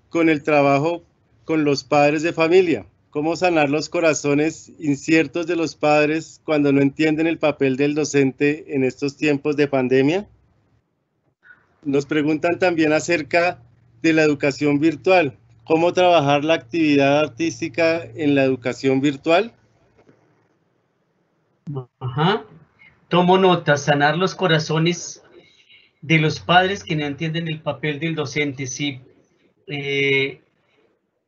Speaker 3: con el trabajo con los padres de familia. ¿Cómo sanar los corazones inciertos de los padres cuando no entienden el papel del docente en estos tiempos de pandemia? Nos preguntan también acerca de la educación virtual. ¿Cómo trabajar la actividad artística en la educación virtual?
Speaker 2: Ajá. Tomo nota, sanar los corazones de los padres que no entienden el papel del docente, sí.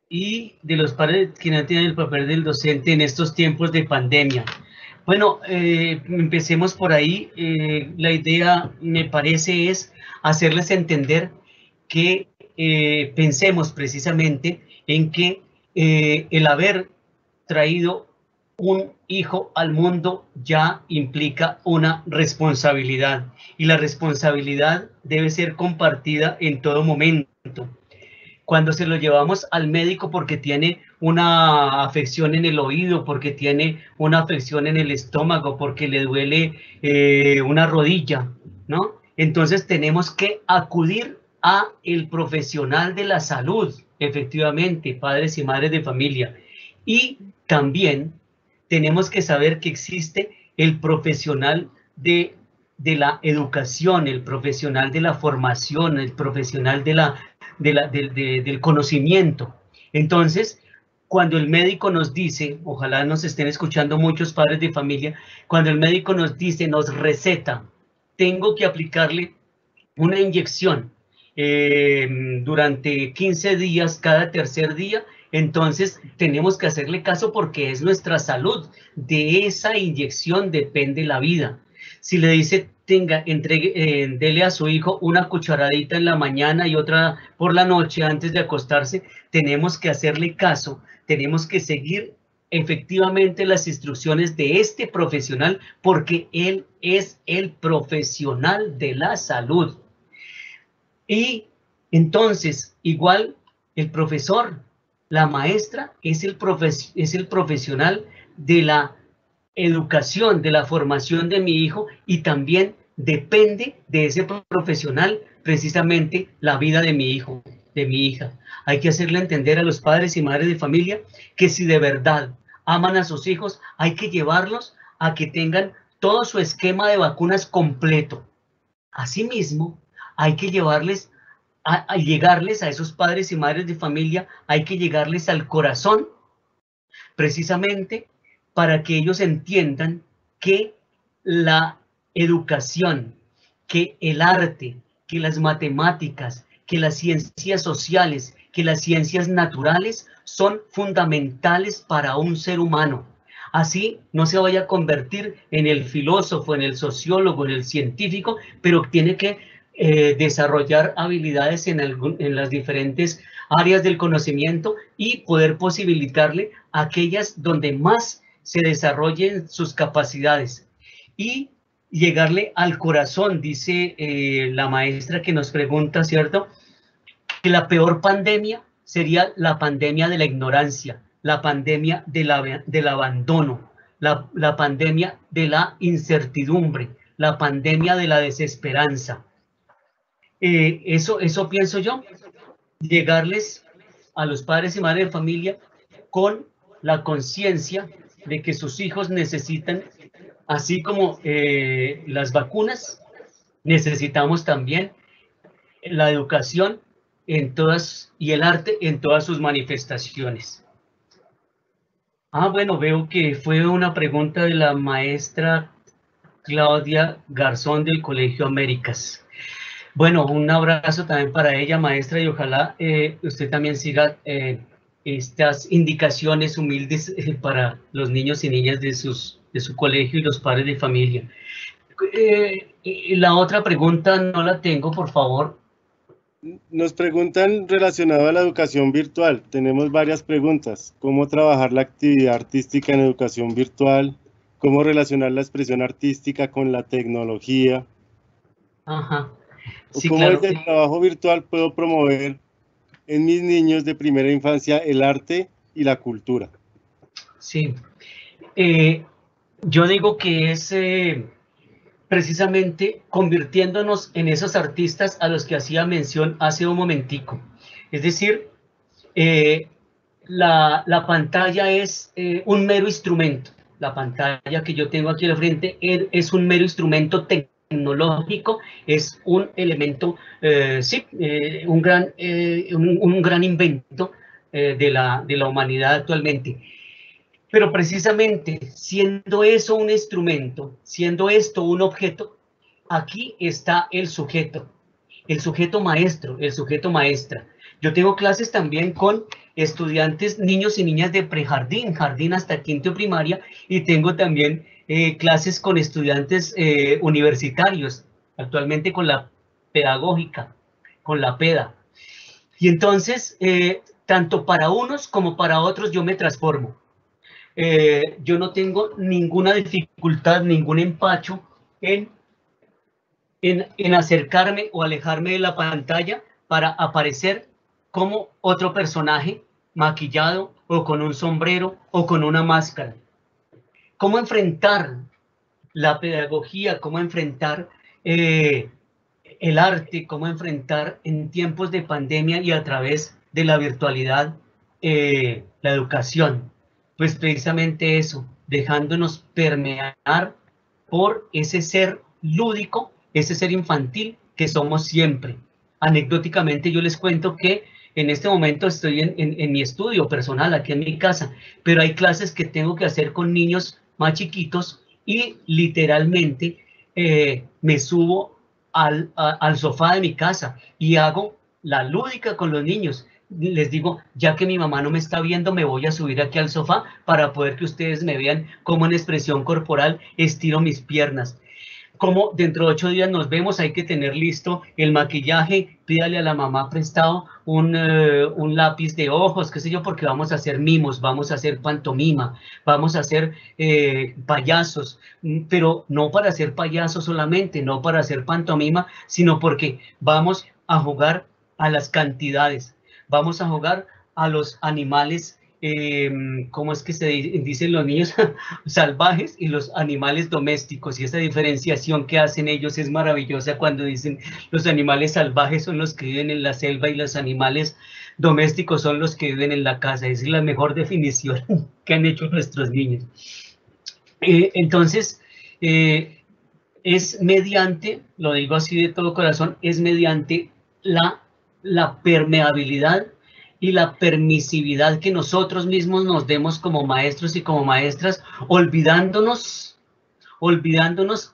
Speaker 2: Y de los padres que no entienden el papel del docente en estos tiempos de pandemia. Bueno, empecemos por ahí. La idea, me parece, es hacerles entender que pensemos precisamente en que el haber traído un hijo al mundo ya implica una responsabilidad, y la responsabilidad debe ser compartida en todo momento. Cuando se lo llevamos al médico porque tiene una afección en el oído, porque tiene una afección en el estómago, porque le duele una rodilla, ¿no? Entonces tenemos que acudir a el profesional de la salud, efectivamente, padres y madres de familia. Y también tenemos que saber que existe el profesional de la educación, el profesional de la formación, el profesional del conocimiento. Entonces, cuando el médico nos dice, ojalá nos estén escuchando muchos padres de familia, cuando el médico nos dice, nos receta, tengo que aplicarle una inyección durante 15 días, cada tercer día, entonces tenemos que hacerle caso porque es nuestra salud. De esa inyección depende la vida. Si le dice, dele a su hijo una cucharadita en la mañana y otra por la noche antes de acostarse, tenemos que hacerle caso, tenemos que seguir efectivamente las instrucciones de este profesional porque él es el profesional de la salud. Y entonces, igual el profesor, la maestra es el profesional de la educación, de la formación de mi hijo, y también depende de ese profesional precisamente la vida de mi hijo, de mi hija. Hay que hacerle entender a los padres y madres de familia que si de verdad aman a sus hijos, hay que llevarlos a que tengan todo su esquema de vacunas completo. Asimismo, hay que llevarles llegarles a esos padres y madres de familia, hay que llegarles al corazón, precisamente para que ellos entiendan que la educación, que el arte, que las matemáticas, que las ciencias sociales, que las ciencias naturales son fundamentales para un ser humano. Así no se vaya a convertir en el filósofo, en el sociólogo, en el científico, pero tiene que desarrollar habilidades en las diferentes áreas del conocimiento y poder posibilitarle aquellas donde más se desarrollen sus capacidades y llegarle al corazón. Dice la maestra que nos pregunta, ¿cierto?, que la peor pandemia sería la pandemia de la ignorancia, la pandemia del abandono, la pandemia de la incertidumbre, la pandemia de la desesperanza. Eso pienso yo, llegarles a los padres y madres de familia con la conciencia de que sus hijos necesitan, así como las vacunas, necesitamos también la educación en todas, y el arte en todas sus manifestaciones. Bueno, veo que fue una pregunta de la maestra Claudia Garzón del Colegio Américas. Bueno, un abrazo también para ella, maestra, y ojalá usted también siga estas indicaciones humildes para los niños y niñas de su colegio y los padres de familia. La otra pregunta no la tengo, por favor.
Speaker 3: Nos preguntan relacionado a la educación virtual. Tenemos varias preguntas. ¿Cómo trabajar la actividad artística en educación virtual? ¿Cómo relacionar la expresión artística con la tecnología?
Speaker 2: Ajá. Sí,
Speaker 3: ¿Cómo
Speaker 2: claro.
Speaker 3: desde el trabajo virtual puedo promover en mis niños de primera infancia el arte y la cultura?
Speaker 2: Sí. Yo digo que es precisamente convirtiéndonos en esos artistas a los que hacía mención hace un momentico. Es decir, la pantalla es un mero instrumento. La pantalla que yo tengo aquí al frente es un mero instrumento tecnológico, es un elemento, un gran invento de la humanidad actualmente. Pero precisamente siendo eso un instrumento, siendo esto un objeto, aquí está el sujeto maestro, el sujeto maestra. Yo tengo clases también con estudiantes, niños y niñas de prejardín, jardín hasta quinto primaria, y tengo también clases con estudiantes universitarios, actualmente con la pedagógica, con la PEDA. Y entonces, tanto para unos como para otros yo me transformo. Yo no tengo ninguna dificultad, ningún empacho en acercarme o alejarme de la pantalla para aparecer como otro personaje maquillado o con un sombrero o con una máscara. ¿Cómo enfrentar la pedagogía? ¿Cómo enfrentar el arte? ¿Cómo enfrentar en tiempos de pandemia y a través de la virtualidad la educación? Pues precisamente eso, dejándonos permear por ese ser lúdico, ese ser infantil que somos siempre. Anecdóticamente yo les cuento que en este momento estoy en mi estudio personal, aquí en mi casa, pero hay clases que tengo que hacer con niños más chiquitos y literalmente me subo al sofá de mi casa y hago la lúdica con los niños. Les digo, ya que mi mamá no me está viendo, me voy a subir aquí al sofá para poder que ustedes me vean cómo en expresión corporal estiro mis piernas. Como dentro de 8 días nos vemos, hay que tener listo el maquillaje, pídale a la mamá prestado un lápiz de ojos, qué sé yo, porque vamos a hacer mimos, vamos a hacer pantomima, vamos a hacer payasos, pero no para hacer payasos solamente, no para hacer pantomima, sino porque vamos a jugar a las cantidades. Vamos a jugar a los animales, ¿cómo es que se dicen los niños? Salvajes y los animales domésticos. Y esa diferenciación que hacen ellos es maravillosa cuando dicen los animales salvajes son los que viven en la selva y los animales domésticos son los que viven en la casa. Esa es la mejor definición que han hecho nuestros niños. Entonces, es mediante, lo digo así de todo corazón, es mediante la permeabilidad y la permisividad que nosotros mismos nos demos como maestros y como maestras, olvidándonos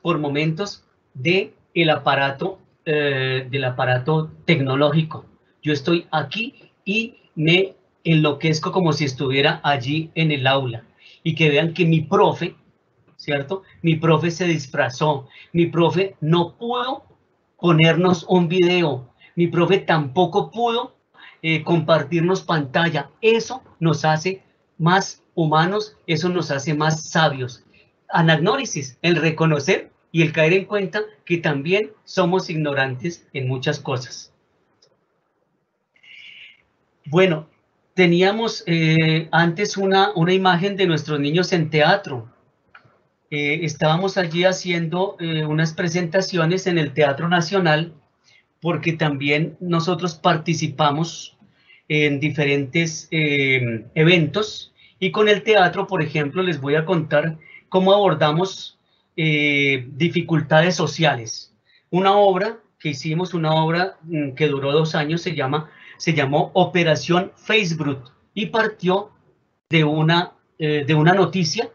Speaker 2: por momentos del aparato tecnológico. Yo estoy aquí y me enloquezco como si estuviera allí en el aula y que vean que mi profe, ¿cierto? Mi profe se disfrazó, mi profe no pudo ponernos un video, mi profe tampoco pudo compartirnos pantalla. Eso nos hace más humanos, eso nos hace más sabios. Anagnórisis, el reconocer y el caer en cuenta que también somos ignorantes en muchas cosas. Bueno, teníamos antes una imagen de nuestros niños en teatro. Estábamos allí haciendo unas presentaciones en el Teatro Nacional, porque también nosotros participamos en diferentes eventos y con el teatro, por ejemplo, les voy a contar cómo abordamos dificultades sociales. Una obra que hicimos, una obra que duró 2 años, se llamó Operación Facebook y partió de una noticia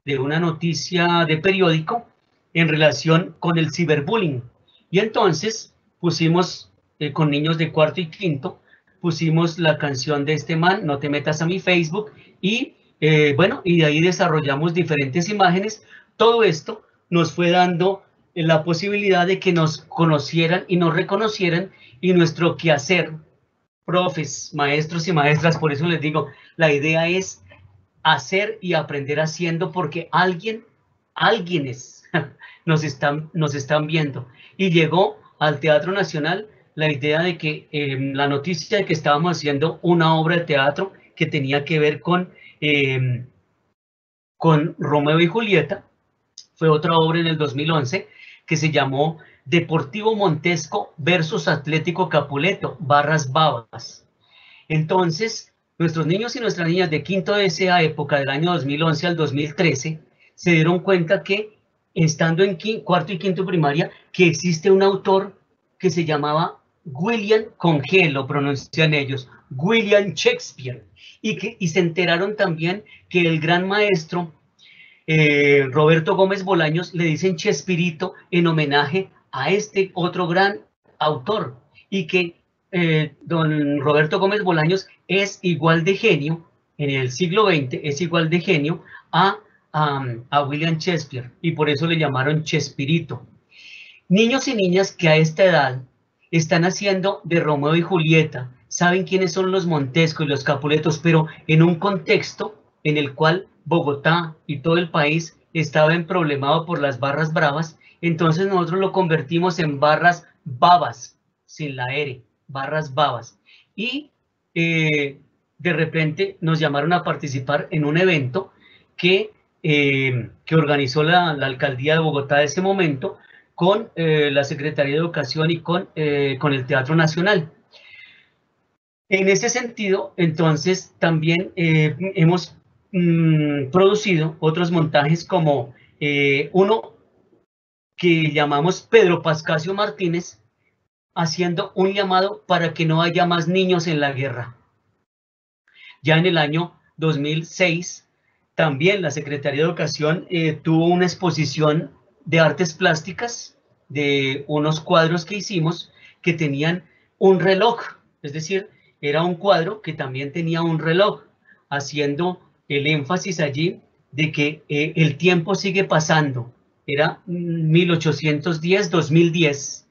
Speaker 2: de periódico en relación con el ciberbullying. Y entonces pusimos con niños de 4º y 5º pusimos la canción de este man, No te metas a mi Facebook, y bueno, y de ahí desarrollamos diferentes imágenes. Todo esto nos fue dando la posibilidad de que nos conocieran y nos reconocieran, y nuestro quehacer, profes, maestros y maestras, por eso les digo, la idea es hacer y aprender haciendo, porque alguienes nos están viendo. Y llegó al Teatro Nacional la idea de que la noticia de que estábamos haciendo una obra de teatro que tenía que ver con Romeo y Julieta. Fue otra obra en el 2011 que se llamó Deportivo Montesco versus Atlético Capuleto, Barras Babas. Entonces, nuestros niños y nuestras niñas de quinto de esa época, del año 2011 al 2013, se dieron cuenta que, estando en cuarto y quinto primaria, que existe un autor que se llamaba William, con G lo pronuncian ellos, William Shakespeare, y se enteraron también que el gran maestro Roberto Gómez Bolaños le dicen Chespirito en homenaje a este otro gran autor, y que don Roberto Gómez Bolaños es igual de genio, en el siglo XX es igual de genio a William Shakespeare, y por eso le llamaron Chespirito. Niños y niñas que a esta edad están haciendo de Romeo y Julieta, saben quiénes son los Montesco y los Capuletos, pero en un contexto en el cual Bogotá y todo el país estaba emproblemado por las barras bravas. Entonces nosotros lo convertimos en barras babas, sin la R, barras babas. Y de repente nos llamaron a participar en un evento que organizó la alcaldía de Bogotá de ese momento, con la Secretaría de Educación y con el Teatro Nacional. En ese sentido, entonces, también hemos producido otros montajes, como uno que llamamos Pedro Pascasio Martínez, haciendo un llamado para que no haya más niños en la guerra. Ya en el año 2006, también la Secretaría de Educación tuvo una exposición de artes plásticas, de unos cuadros que hicimos que tenían un reloj, es decir, era un cuadro que también tenía un reloj, haciendo el énfasis allí de que el tiempo sigue pasando. Era 1810, 2010,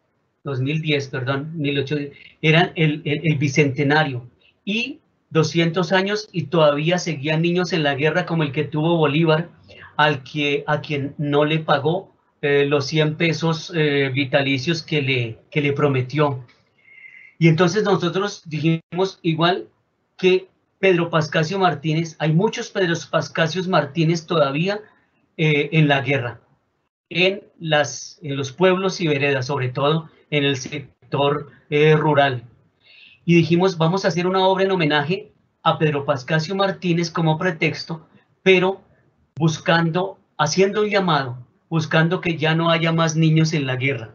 Speaker 2: perdón, 1810, era el bicentenario, y 200 años y todavía seguían niños en la guerra, como el que tuvo Bolívar, a quien no le pagó los 100 pesos vitalicios que le prometió. Y entonces nosotros dijimos, igual que Pedro Pascasio Martínez, hay muchos Pedro Pascasios Martínez todavía en la guerra, en los pueblos y veredas, sobre todo en el sector rural. Y dijimos, vamos a hacer una obra en homenaje a Pedro Pascasio Martínez como pretexto, pero haciendo un llamado, buscando que ya no haya más niños en la guerra.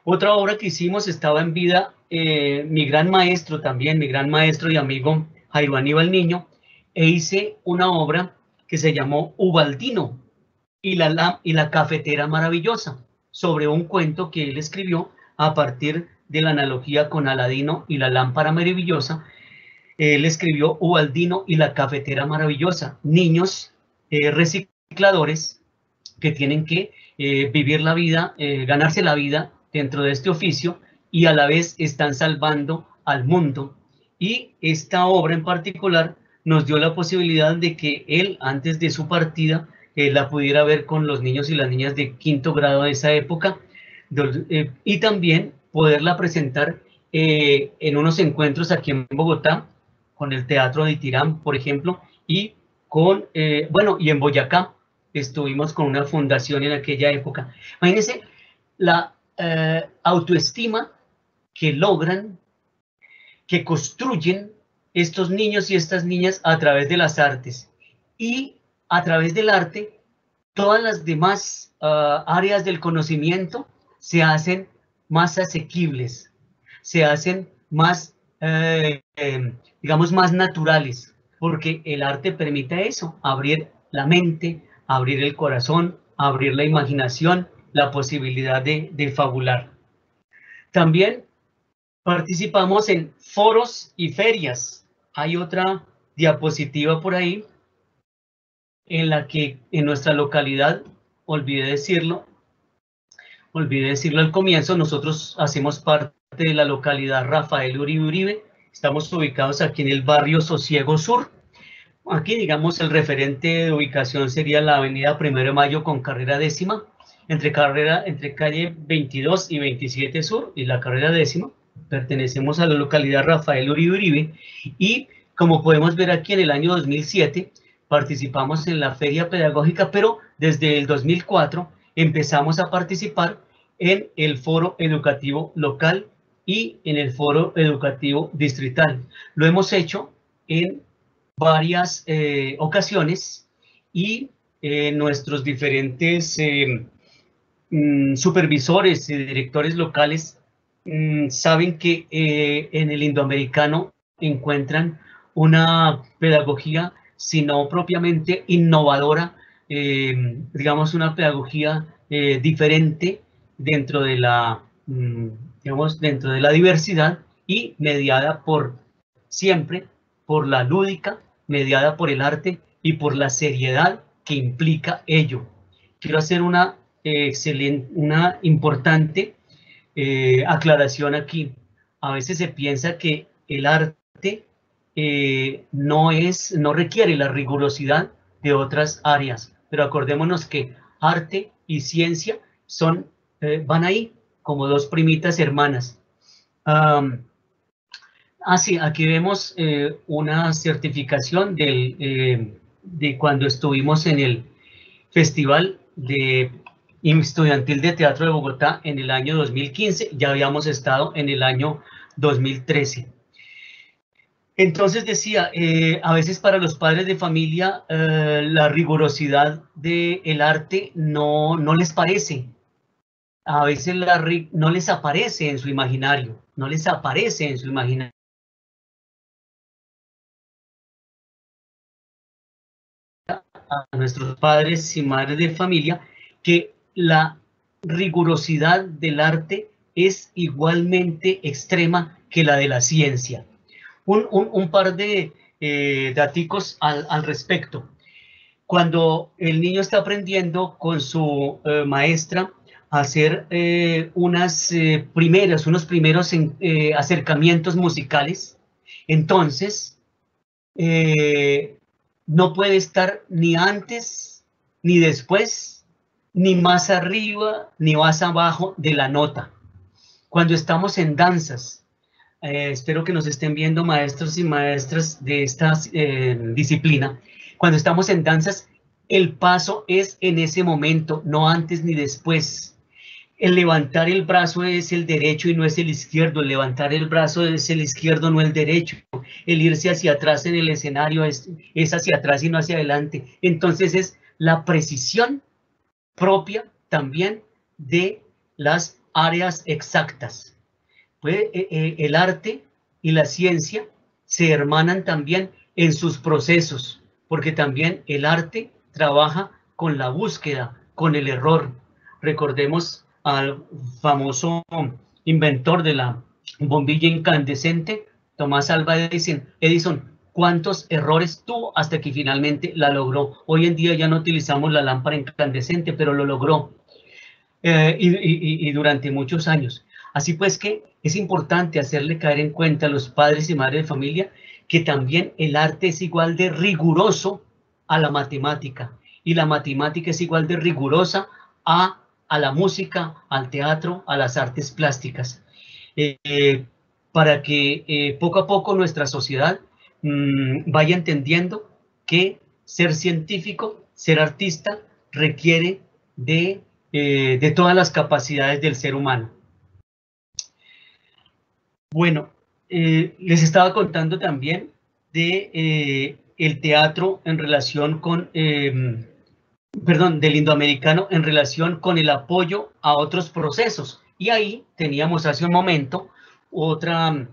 Speaker 2: Otra obra que hicimos, estaba en vida mi gran maestro también, mi gran maestro y amigo Jairo Aníbal Niño, e hice una obra que se llamó Ubaldino y la cafetera maravillosa, sobre un cuento que él escribió a partir de la analogía con Aladino y la lámpara maravillosa. Él escribió Ubaldino y la cafetera maravillosa, niños recicladores que tienen que vivir la vida, ganarse la vida dentro de este oficio, y a la vez están salvando al mundo. Y esta obra en particular nos dio la posibilidad de que él, antes de su partida, la pudiera ver con los niños y las niñas de quinto grado de esa época, y también poderla presentar en unos encuentros aquí en Bogotá, con el Teatro de Itirán, por ejemplo, y y en Boyacá estuvimos con una fundación en aquella época. Imagínense la autoestima que logran, que construyen estos niños y estas niñas a través de las artes, y a través del arte todas las demás áreas del conocimiento se hacen más asequibles, se hacen más, digamos, más naturales, porque el arte permite eso, abrir la mente, abrir el corazón, abrir la imaginación, la posibilidad de fabular. También participamos en foros y ferias. Hay otra diapositiva por ahí en la que en nuestra localidad, olvidé decirlo al comienzo, nosotros hacemos parte de la localidad Rafael Uribe Uribe. Estamos ubicados aquí en el barrio Sosiego Sur. Aquí, digamos, el referente de ubicación sería la avenida 1 de Mayo con carrera décima, entre calle 22 y 27 Sur y la carrera décima. Pertenecemos a la localidad Rafael Uribe Uribe y, como podemos ver aquí, en el año 2007 participamos en la feria pedagógica, pero desde el 2004 empezamos a participar en el foro educativo local y en el foro educativo distrital. Lo hemos hecho en varias ocasiones y nuestros diferentes supervisores y directores locales saben que en el indoamericano encuentran una pedagogía, si no propiamente innovadora, digamos una pedagogía diferente dentro de la, dentro de la diversidad y mediada siempre por la lúdica, mediada por el arte y por la seriedad que implica ello. Quiero hacer una importante aclaración aquí. A veces se piensa que el arte no requiere la rigurosidad de otras áreas, pero acordémonos que arte y ciencia van ahí como dos primitas hermanas. Sí, aquí vemos una certificación de cuando estuvimos en el Festival Estudiantil de Teatro de Bogotá en el año 2015, ya habíamos estado en el año 2013. Entonces decía, a veces para los padres de familia la rigurosidad del arte no les parece, a veces no les aparece en su imaginario, a nuestros padres y madres de familia que la rigurosidad del arte es igualmente extrema que la de la ciencia. Un par de daticos al respecto. Cuando el niño está aprendiendo con su maestra a hacer unos primeros acercamientos musicales, entonces no puede estar ni antes, ni después, ni más arriba, ni más abajo de la nota. Cuando estamos en danzas, espero que nos estén viendo maestros y maestras de esta disciplina. Cuando estamos en danzas, el paso es en ese momento, no antes ni después. El levantar el brazo es el derecho y no es el izquierdo. El levantar el brazo es el izquierdo, no el derecho. El irse hacia atrás en el escenario es hacia atrás y no hacia adelante. Entonces es la precisión propia también de las áreas exactas. El arte y la ciencia se hermanan también en sus procesos, porque también el arte trabaja con la búsqueda, con el error. Recordemos al famoso inventor de la bombilla incandescente, Tomás Alva Edison, cuántos errores tuvo hasta que finalmente la logró. Hoy en día ya no utilizamos la lámpara incandescente, pero lo logró y durante muchos años. Así pues que es importante hacerle caer en cuenta a los padres y madres de familia que también el arte es igual de riguroso a la matemática y la matemática es igual de rigurosa a la música, al teatro, a las artes plásticas, para que poco a poco nuestra sociedad vaya entendiendo que ser científico, ser artista, requiere de todas las capacidades del ser humano. Bueno, les estaba contando también de el teatro en relación con... del indoamericano en relación con el apoyo a otros procesos. Y ahí teníamos hace un momento otra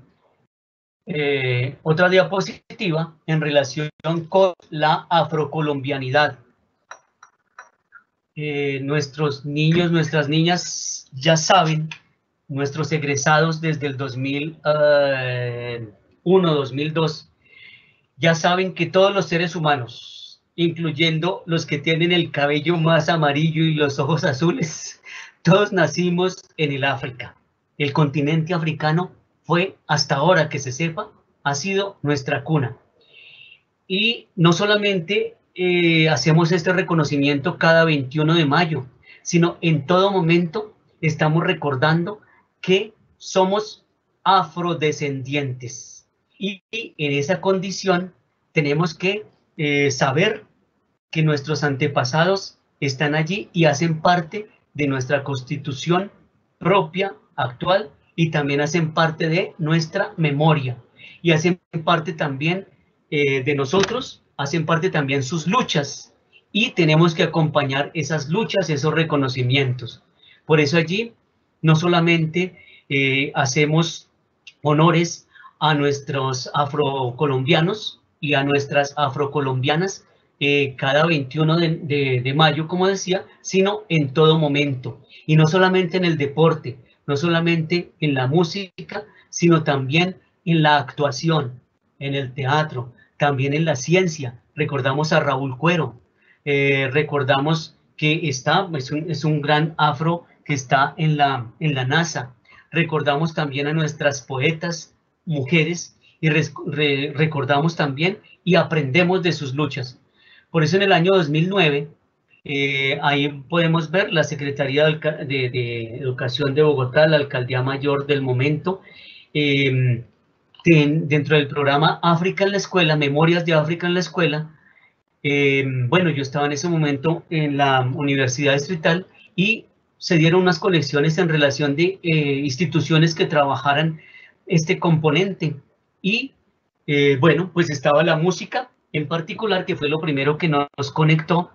Speaker 2: diapositiva en relación con la afrocolombianidad. Nuestros niños, nuestras niñas ya saben nuestros egresados desde el 2001, 2002, ya saben que todos los seres humanos, incluyendo los que tienen el cabello más amarillo y los ojos azules, todos nacimos en el África. El continente africano fue, hasta ahora que se sepa, ha sido nuestra cuna. Y no solamente hacemos este reconocimiento cada 21 de mayo, sino en todo momento estamos recordando que somos afrodescendientes. Y en esa condición tenemos que saber que nuestros antepasados están allí y hacen parte de nuestra constitución propia, actual, y también hacen parte de nuestra memoria. Y hacen parte también de nosotros, hacen parte también sus luchas. Y tenemos que acompañar esas luchas, esos reconocimientos. Por eso allí no solamente hacemos honores a nuestros afrocolombianos y a nuestras afrocolombianas cada 21 de mayo, como decía, sino en todo momento. Y no solamente en el deporte, no solamente en la música, sino también en la actuación, en el teatro, también en la ciencia. Recordamos a Raúl Cuero, recordamos que es un gran afro que está en la NASA. Recordamos también a nuestras poetas mujeres y recordamos también y aprendemos de sus luchas. Por eso en el año 2009, ahí podemos ver la Secretaría de Educación de Bogotá, la Alcaldía Mayor del momento, dentro del programa África en la Escuela, Memorias de África en la Escuela. Bueno, yo estaba en ese momento en la Universidad Distrital y se dieron unas colecciones en relación de instituciones que trabajaran este componente. Y bueno, pues estaba la música en particular, que fue lo primero que nos conectó,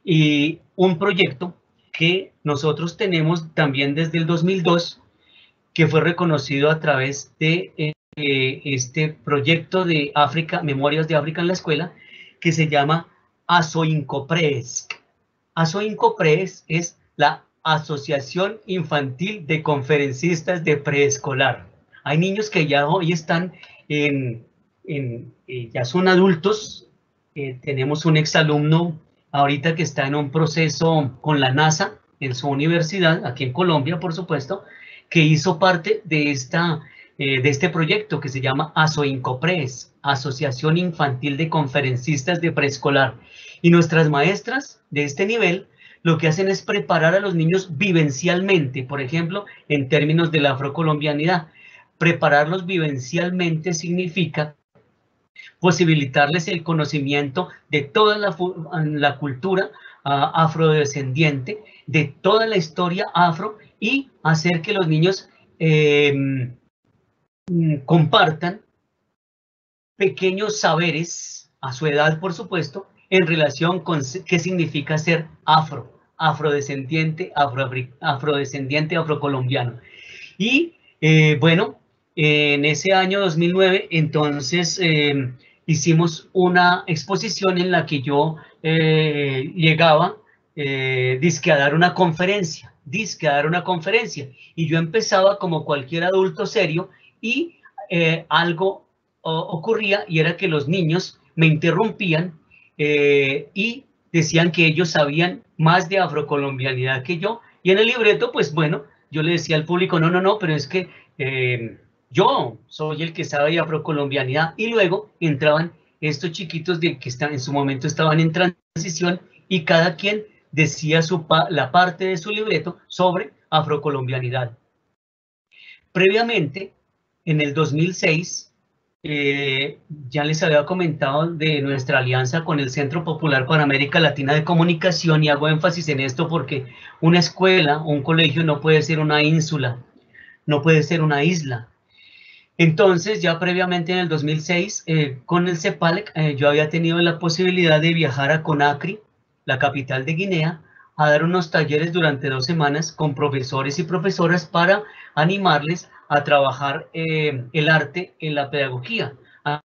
Speaker 2: y un proyecto que nosotros tenemos también desde el 2002, que fue reconocido a través de este proyecto de África, Memorias de África en la Escuela, que se llama ASOINCOPRES. ASOINCOPRES es la Asociación Infantil de Conferencistas de Preescolar. Hay niños que ya hoy están ya son adultos. Tenemos un exalumno ahorita que está en un proceso con la NASA en su universidad, aquí en Colombia, por supuesto, que hizo parte de este proyecto que se llama ASOINCOPRES, Asociación Infantil de Conferencistas de Preescolar. Y nuestras maestras de este nivel lo que hacen es preparar a los niños vivencialmente, por ejemplo, en términos de la afrocolombianidad. Prepararlos vivencialmente significa posibilitarles el conocimiento de toda la cultura afrodescendiente, de toda la historia afro, y hacer que los niños compartan pequeños saberes, a su edad por supuesto, en relación con qué significa ser afrodescendiente, afrocolombiano. Y bueno, en ese año 2009, entonces hicimos una exposición en la que yo llegaba dizque a dar una conferencia, y yo empezaba como cualquier adulto serio, y algo ocurría, y era que los niños me interrumpían y decían que ellos sabían más de afrocolombianidad que yo, y en el libreto, pues bueno, yo le decía al público, no, pero es que yo soy el que sabe de afrocolombianidad. Y luego entraban estos chiquitos que en su momento estaban en transición, y cada quien decía la parte de su libreto sobre afrocolombianidad. Previamente, en el 2006, ya les había comentado de nuestra alianza con el Centro Popular para América Latina de Comunicación, y hago énfasis en esto porque una escuela, un colegio no puede ser una ínsula, no puede ser una isla. Entonces, ya previamente en el 2006, con el CEPALC, yo había tenido la posibilidad de viajar a Conakry, la capital de Guinea, a dar unos talleres durante 2 semanas con profesores y profesoras para animarles a trabajar el arte en la pedagogía.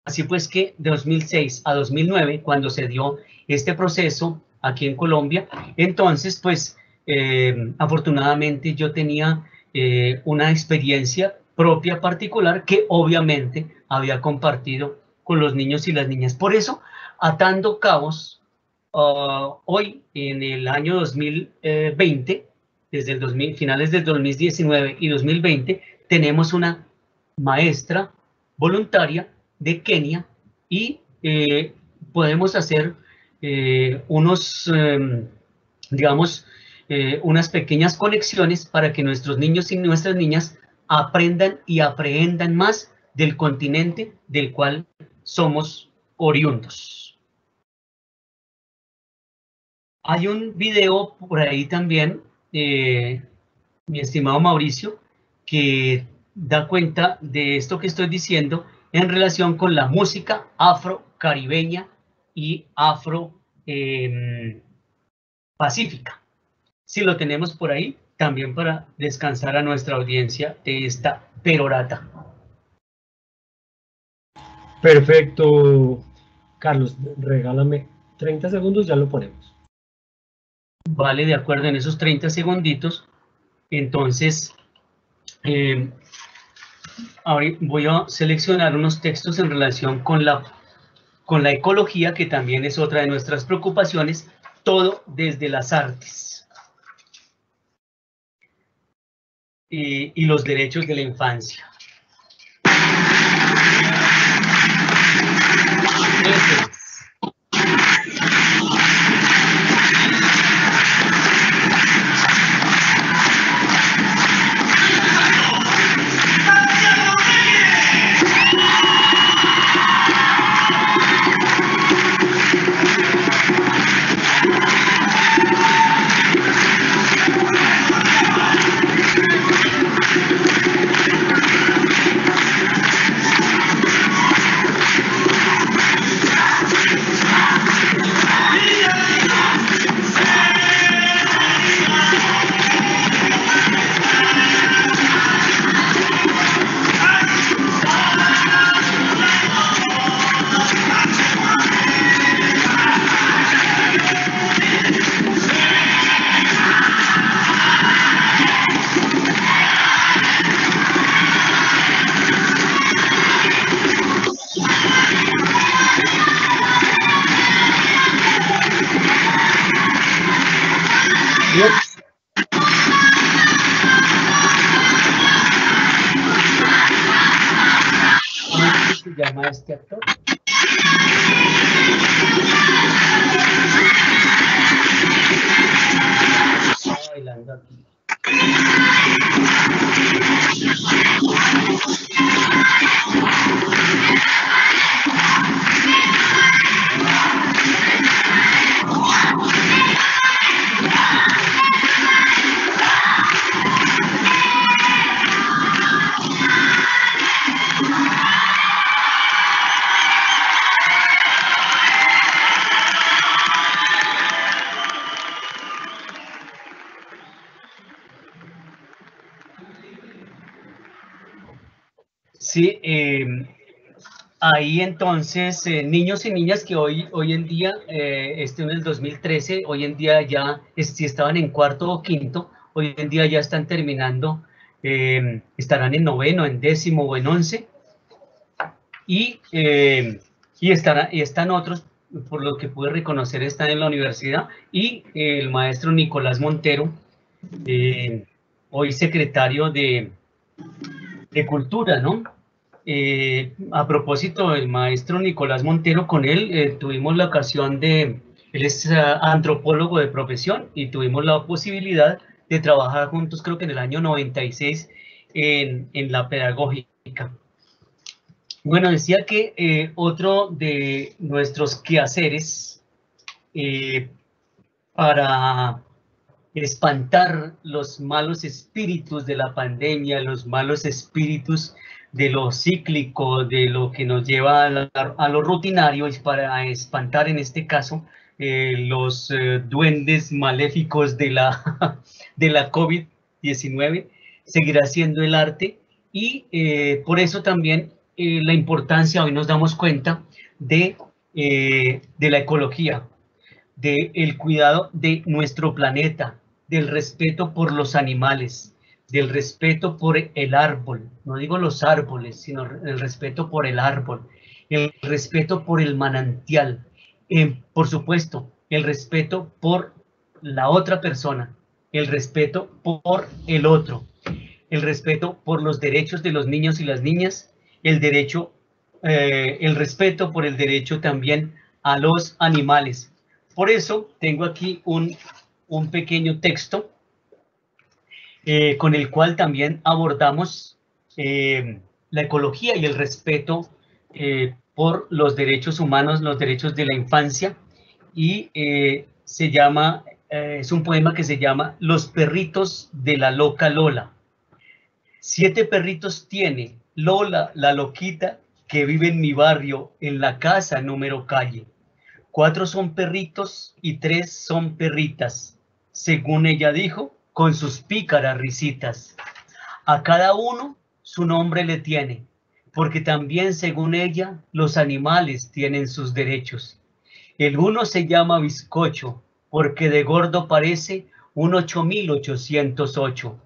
Speaker 2: Así pues que de 2006 a 2009, cuando se dio este proceso aquí en Colombia, entonces pues afortunadamente yo tenía una experiencia propia particular que obviamente había compartido con los niños y las niñas. Por eso, atando cabos, hoy en el año 2020, desde el finales del 2019 y 2020, tenemos una maestra voluntaria de Kenia y podemos hacer unas pequeñas conexiones para que nuestros niños y nuestras niñas aprendan y aprehendan más del continente del cual somos oriundos. Hay un video por ahí también, mi estimado Mauricio, que da cuenta de esto que estoy diciendo en relación con la música afro-caribeña y afro-pacífica. Si lo tenemos por ahí, también para descansar a nuestra audiencia de esta perorata.
Speaker 6: Perfecto, Carlos, regálame 30 segundos, ya lo ponemos.
Speaker 2: Vale, de acuerdo, en esos 30 segunditos, entonces, ahora voy a seleccionar unos textos en relación con la ecología, que también es otra de nuestras preocupaciones, todo desde las artes. Y los derechos de la infancia. Eso es. ¿Cómo se llama este actor? Está bailando aquí. Sí, ahí entonces, niños y niñas que hoy en día, en el 2013, hoy en día ya, si estaban en cuarto o quinto, hoy en día ya están terminando, estarán en noveno, en décimo o en 11, y están otros, por lo que pude reconocer, están en la universidad, y el maestro Nicolás Montero, hoy secretario de Cultura, ¿no? A propósito del maestro Nicolás Montero, con él tuvimos la ocasión él es antropólogo de profesión y tuvimos la posibilidad de trabajar juntos, creo que en el año 96, en la pedagógica. Bueno, decía que otro de nuestros quehaceres para espantar los malos espíritus de la pandemia, los malos espíritus de lo cíclico, de lo que nos lleva a lo rutinario, y para espantar en este caso los duendes maléficos de la COVID-19, seguirá siendo el arte, y por eso también la importancia, hoy nos damos cuenta, de la ecología, del cuidado de nuestro planeta, del respeto por los animales, del respeto por el árbol, no digo los árboles, sino el respeto por el árbol, el respeto por el manantial, por supuesto, el respeto por la otra persona, el respeto por el otro, el respeto por los derechos de los niños y las niñas, el respeto por el derecho también a los animales. Por eso tengo aquí un pequeño texto con el cual también abordamos la ecología y el respeto por los derechos humanos, los derechos de la infancia, y se llama, es un poema que se llama Los perritos de la loca Lola. 7 perritos tiene Lola, la loquita, que vive en mi barrio, en la casa número calle. 4 son perritos y 3 son perritas, según ella dijo, con sus pícaras risitas. A cada uno su nombre le tiene, porque también, según ella, los animales tienen sus derechos. El uno se llama Bizcocho, porque de gordo parece un 8808.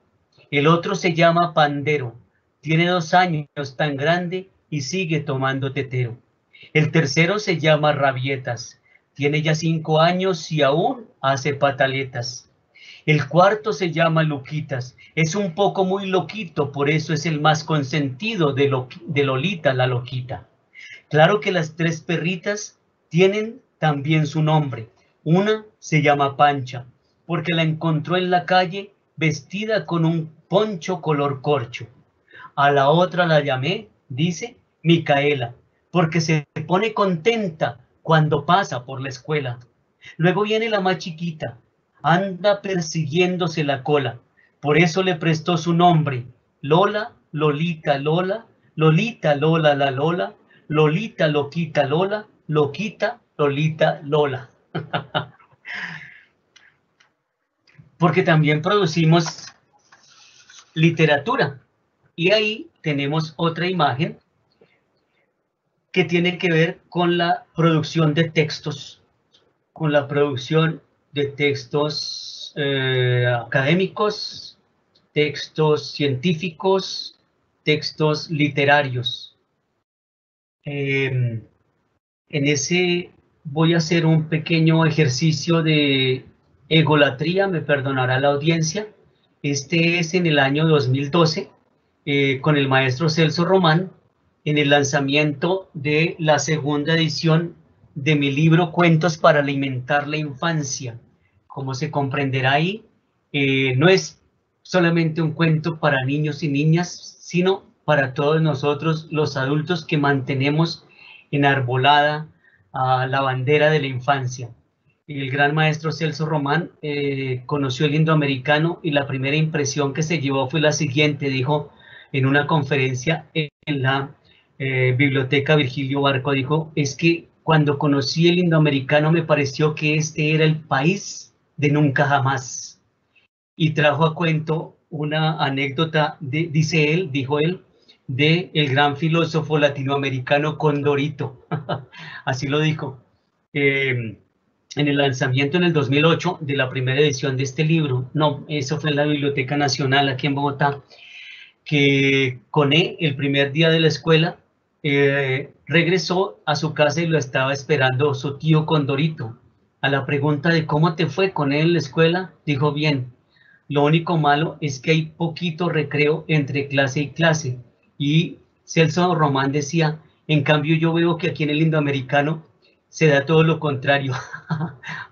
Speaker 2: El otro se llama Pandero, tiene 2 años tan grande y sigue tomando tetero. El tercero se llama Rabietas, tiene ya 5 años y aún hace pataletas. El cuarto se llama Luquitas, es un poco muy loquito, por eso es el más consentido de Lolita, la loquita. Claro que las 3 perritas tienen también su nombre. Una se llama Pancha, porque la encontró en la calle vestida con un poncho color corcho. A la otra la llamé, dice, Micaela, porque se pone contenta cuando pasa por la escuela. Luego viene la más chiquita, anda persiguiéndose la cola, por eso le prestó su nombre, Lola, Lolita, Lola, Lolita, Lola, la Lola, Lolita, Loquita, Lola, Loquita, Lolita, Lola. Porque también producimos literatura, y ahí tenemos otra imagen que tiene que ver con la producción de textos, académicos, textos científicos, textos literarios. En ese voy a hacer un pequeño ejercicio de egolatría, me perdonará la audiencia. Este es en el año 2012, con el maestro Celso Román, en el lanzamiento de la segunda edición de mi libro Cuentos para alimentar la infancia. Como se comprenderá ahí, no es solamente un cuento para niños y niñas, sino para todos nosotros los adultos que mantenemos enarbolada la bandera de la infancia. El gran maestro Celso Román conoció el indoamericano y la primera impresión que se llevó fue la siguiente, dijo en una conferencia en la Biblioteca Virgilio Barco, dijo, es que cuando conocí el indoamericano me pareció que este era el país de nunca jamás. Y trajo a cuento una anécdota, dijo él, de el gran filósofo latinoamericano Condorito. Así lo dijo. En el lanzamiento en el 2008 de la primera edición de este libro, no, eso fue en la Biblioteca Nacional aquí en Bogotá, que Coné, el primer día de la escuela, regresó a su casa y lo estaba esperando su tío Condorito. A la pregunta de cómo te fue con él en la escuela, dijo bien, lo único malo es que hay poquito recreo entre clase y clase. Y Celso Román decía, en cambio yo veo que aquí en el indoamericano se da todo lo contrario.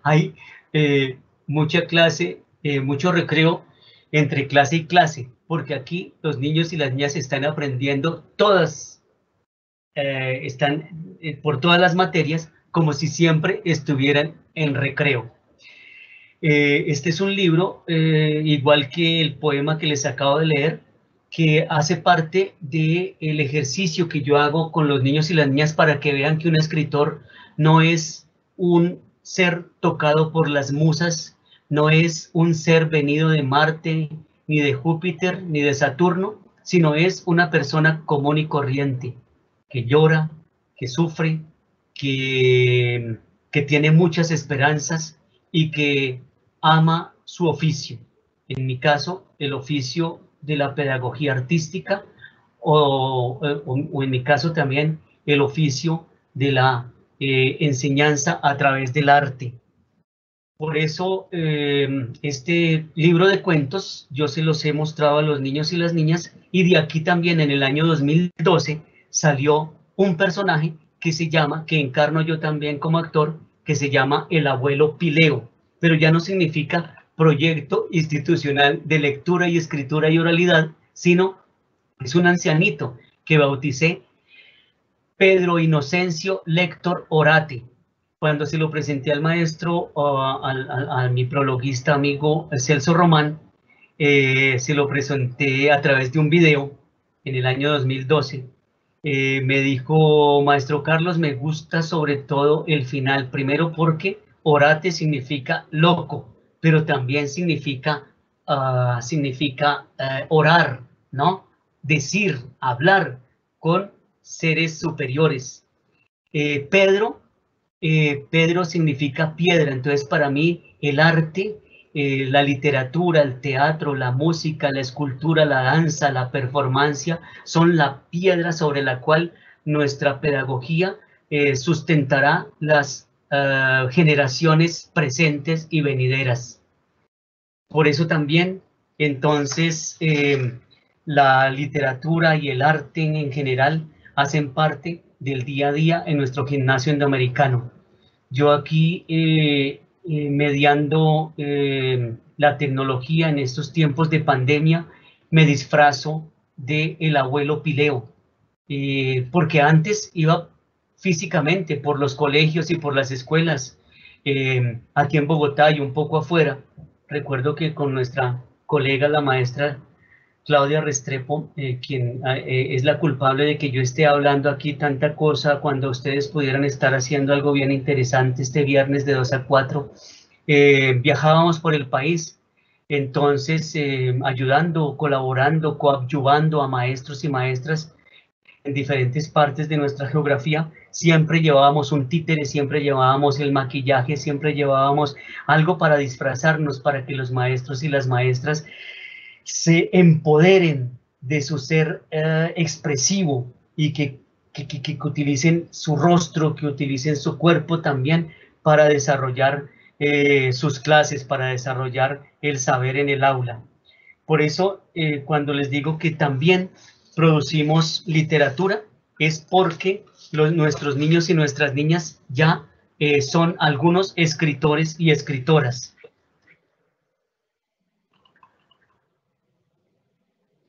Speaker 2: Hay mucha clase, mucho recreo entre clase y clase, porque aquí los niños y las niñas están aprendiendo todas, están por todas las materias como si siempre estuvieran en recreo. Este es un libro, igual que el poema que les acabo de leer, que hace parte del ejercicio que yo hago con los niños y las niñas para que vean que un escritor no es un ser tocado por las musas, no es un ser venido de Marte, ni de Júpiter, ni de Saturno, sino es una persona común y corriente, que llora, que sufre, que tiene muchas esperanzas y que ama su oficio. En mi caso, el oficio de la pedagogía artística o en mi caso también el oficio de la enseñanza a través del arte. Por eso este libro de cuentos yo se los he mostrado a los niños y las niñas, y de aquí también en el año 2012 salió un personaje que encarno yo también como actor, que se llama el abuelo Pileo, pero ya no significa proyecto institucional de lectura y escritura y oralidad, sino es un ancianito que bauticé Pedro Inocencio Lector Orate. Cuando se lo presenté al maestro, a mi prologuista amigo Celso Román, se lo presenté a través de un video en el año 2012. Me dijo, maestro Carlos, me gusta sobre todo el final, primero porque orate significa loco, pero también significa orar, ¿no? Decir, hablar con seres superiores. Pedro significa piedra, entonces para mí el arte, la literatura, el teatro, la música, la escultura, la danza, la performancia, son la piedra sobre la cual nuestra pedagogía sustentará las generaciones presentes y venideras. Por eso también, entonces, la literatura y el arte en general hacen parte del día a día en nuestro gimnasio endoamericano. Yo aquí, mediando la tecnología en estos tiempos de pandemia, me disfrazo de el abuelo Pileo, porque antes iba físicamente por los colegios y por las escuelas, aquí en Bogotá y un poco afuera. Recuerdo que con nuestra colega, la maestra Claudia Restrepo, quien es la culpable de que yo esté hablando aquí tanta cosa cuando ustedes pudieran estar haciendo algo bien interesante este viernes de 2 a 4, viajábamos por el país, entonces ayudando, colaborando, coadyuvando a maestros y maestras en diferentes partes de nuestra geografía. Siempre llevábamos un títere, siempre llevábamos el maquillaje, siempre llevábamos algo para disfrazarnos, para que los maestros y las maestras se empoderen de su ser expresivo y que utilicen su rostro, que utilicen su cuerpo también para desarrollar sus clases, para desarrollar el saber en el aula. Por eso, cuando les digo que también producimos literatura, es porque nuestros niños y nuestras niñas ya son algunos escritores y escritoras.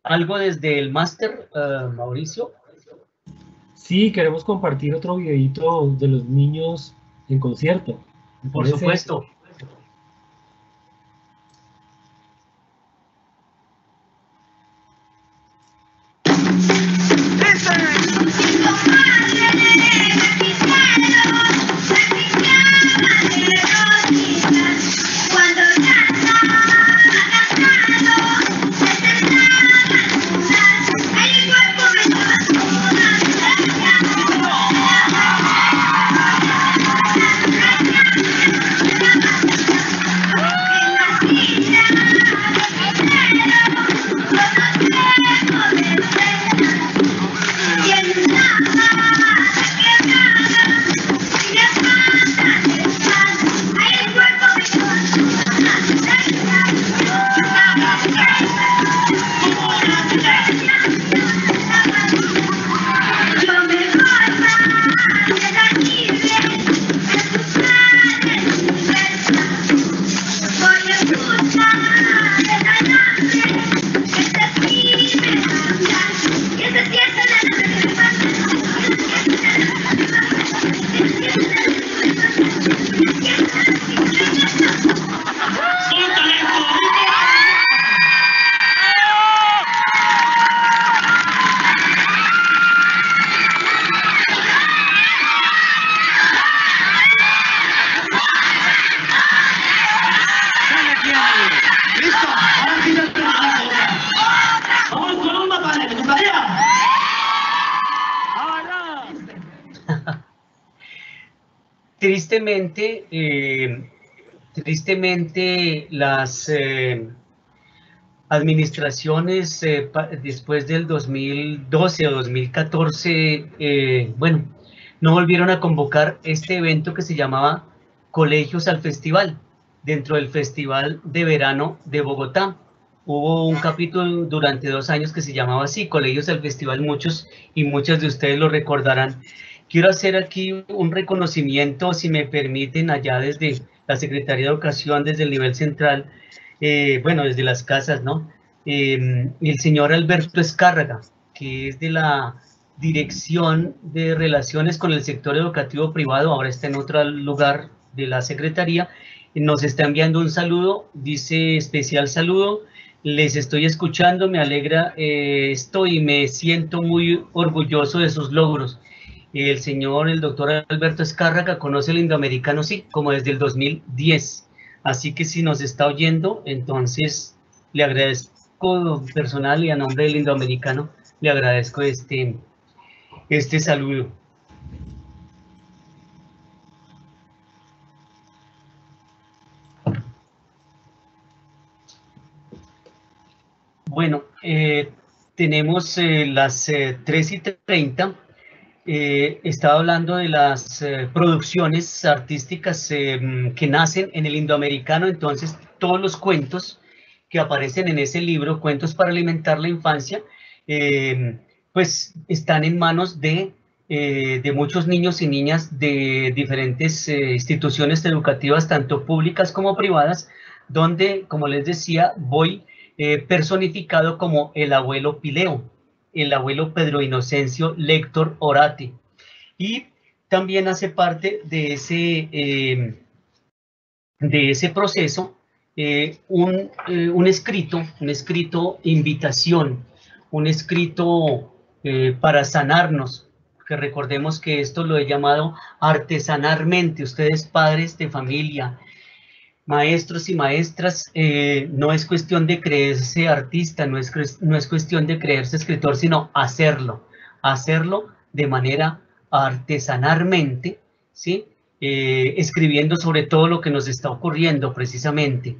Speaker 2: ¿Algo desde el máster, Mauricio?
Speaker 6: Sí, queremos compartir otro videito de los niños en concierto.
Speaker 2: Por supuesto. Tristemente, administraciones después del 2012 o 2014, bueno, no volvieron a convocar este evento que se llamaba Colegios al Festival, dentro del Festival de Verano de Bogotá. Hubo un capítulo durante 2 años que se llamaba así, Colegios al Festival, muchos y muchas de ustedes lo recordarán. Quiero hacer aquí un reconocimiento, si me permiten, allá desde la Secretaría de Educación, desde el nivel central, bueno, desde las casas, ¿no? El señor Alberto Escárraga, que es de la Dirección de Relaciones con el Sector Educativo Privado, ahora está en otro lugar de la Secretaría, nos está enviando un saludo, dice especial saludo, les estoy escuchando, me alegra esto y me siento muy orgulloso de sus logros. El señor, el doctor Alberto Escárraga, conoce el indoamericano, sí, como desde el 2010. Así que si nos está oyendo, entonces le agradezco personal y a nombre del indoamericano, le agradezco este saludo. Bueno, tenemos las 3:30. Estaba hablando de las producciones artísticas que nacen en el indoamericano, entonces todos los cuentos que aparecen en ese libro, Cuentos para alimentar la infancia, pues están en manos de muchos niños y niñas de diferentes instituciones educativas, tanto públicas como privadas, donde, como les decía, voy personificado como el abuelo Pileo, el abuelo Pedro Inocencio Lector Orate, y también hace parte de ese proceso un escrito invitación, un escrito para sanarnos, que recordemos que esto lo he llamado artesanalmente. Ustedes, padres de familia, maestros y maestras, no es cuestión de creerse artista, no es cuestión de creerse escritor, sino hacerlo de manera artesanalmente, ¿sí? Escribiendo sobre todo lo que nos está ocurriendo precisamente,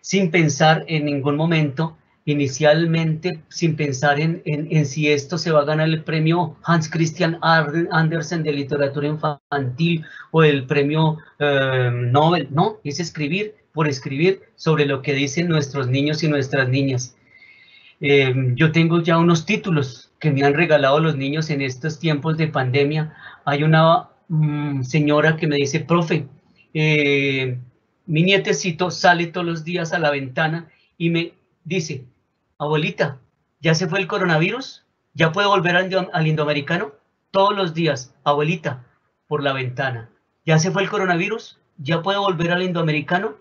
Speaker 2: sin pensar en ningún momento, inicialmente, sin pensar en si esto se va a ganar el premio Hans Christian Andersen de literatura infantil o el premio Nobel. No, es escribir por escribir sobre lo que dicen nuestros niños y nuestras niñas. Yo tengo ya unos títulos que me han regalado los niños en estos tiempos de pandemia. Hay una señora que me dice: profe, mi nietecito sale todos los días a la ventana y me dice: abuelita, ¿ya se fue el coronavirus? ¿Ya puedo volver al indoamericano? Todos los días, abuelita, por la ventana. ¿Ya se fue el coronavirus? ¿Ya puedo volver al indoamericano?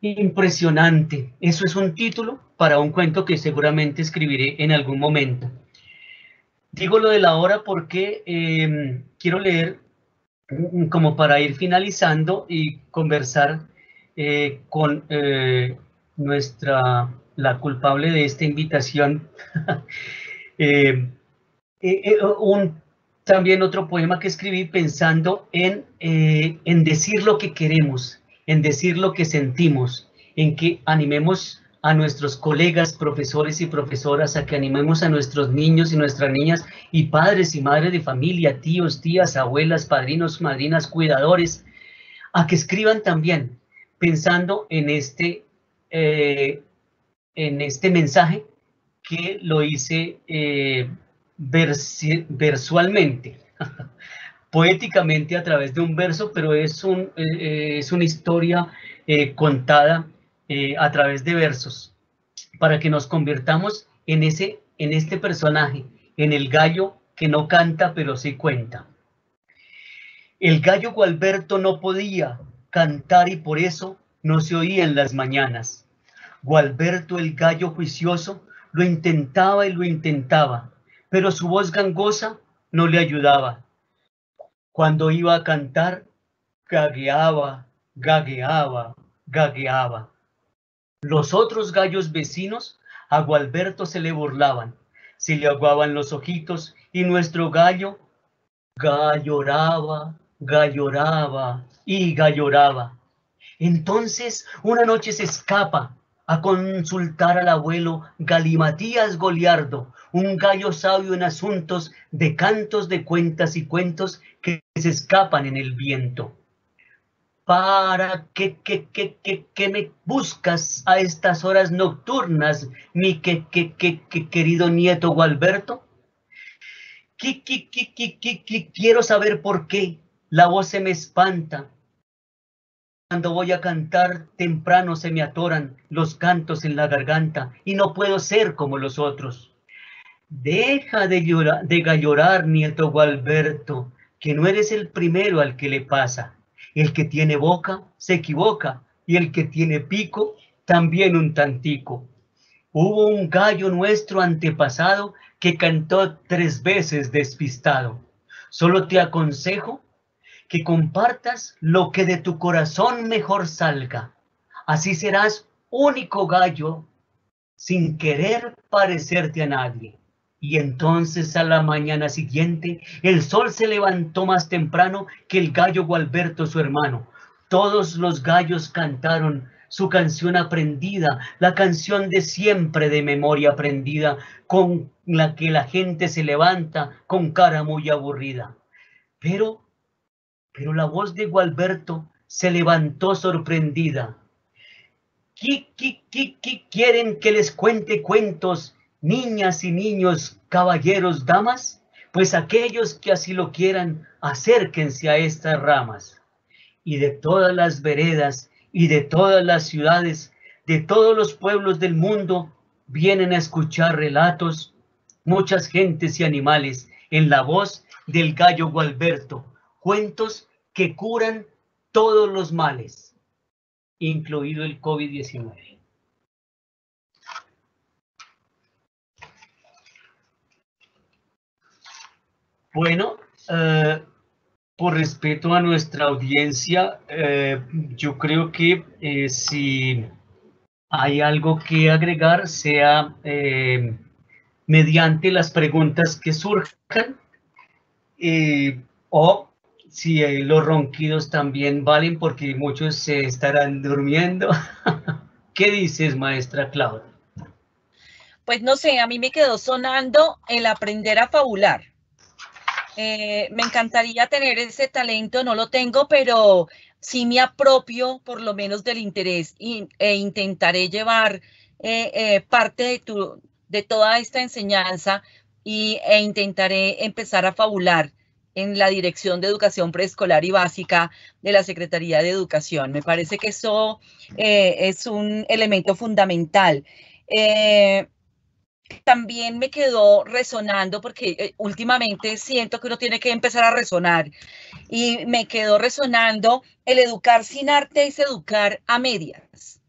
Speaker 2: Impresionante. Eso es un título para un cuento que seguramente escribiré en algún momento. Digo lo de la hora porque quiero leer, como para ir finalizando y conversar con la culpable de esta invitación. También otro poema que escribí pensando en decir lo que queremos, en decir lo que sentimos, en que animemos a nuestros colegas, profesores y profesoras, a que animemos a nuestros niños y nuestras niñas, y padres y madres de familia, tíos, tías, abuelas, padrinos, madrinas, cuidadores, a que escriban también, pensando en este mensaje que lo hice versualmente, poéticamente a través de un verso, pero es una historia contada a través de versos, para que nos convirtamos en este personaje, en el gallo que no canta pero sí cuenta. El gallo Gualberto no podía cantar y por eso no se oía en las mañanas. Gualberto el gallo juicioso lo intentaba y lo intentaba, pero su voz gangosa no le ayudaba. Cuando iba a cantar, gagueaba, gagueaba, gagueaba. Los otros gallos vecinos a Gualberto se le burlaban, se le aguaban los ojitos y nuestro gallo galloraba, galloraba y galloraba. Entonces una noche se escapa a consultar al abuelo Galimatías Goliardo, un gallo sabio en asuntos de cantos, de cuentas y cuentos que se escapan en el viento. ¿Para qué me buscas a estas horas nocturnas, mi querido nieto Gualberto? Quiero saber por qué la voz se me espanta. Cuando voy a cantar, temprano se me atoran los cantos en la garganta y no puedo ser como los otros. Deja de llorar, nieto Gualberto, que no eres el primero al que le pasa. El que tiene boca se equivoca y el que tiene pico también un tantico. Hubo un gallo nuestro antepasado que cantó 3 veces despistado. Solo te aconsejo que compartas lo que de tu corazón mejor salga. Así serás único gallo sin querer parecerte a nadie. Y entonces a la mañana siguiente el sol se levantó más temprano que el gallo Gualberto su hermano. Todos los gallos cantaron su canción aprendida, la canción de siempre de memoria aprendida, con la que la gente se levanta con cara muy aburrida. Pero la voz de Gualberto se levantó sorprendida. ¿Quieren que les cuente cuentos, niñas y niños, caballeros, damas? Pues aquellos que así lo quieran, acérquense a estas ramas. Y de todas las veredas y de todas las ciudades, de todos los pueblos del mundo, vienen a escuchar relatos, muchas gentes y animales, en la voz del gallo Gualberto, cuentos que curan todos los males, incluido el COVID-19. Bueno, por respeto a nuestra audiencia, yo creo que si hay algo que agregar, sea mediante las preguntas que surjan, o si los ronquidos también valen, porque muchos se estarán durmiendo. ¿Qué dices, maestra Claudia?
Speaker 1: Pues no sé, a mí me quedó sonando el aprender a fabular. Me encantaría tener ese talento, no lo tengo, pero sí me apropio por lo menos del interés e intentaré llevar parte de toda esta enseñanza e intentaré empezar a fabular en la Dirección de Educación Preescolar y Básica de la Secretaría de Educación. Me parece que eso es un elemento fundamental. También me quedó resonando porque últimamente siento que uno tiene que empezar a resonar y me quedó resonando el educar sin arte es educar a medias,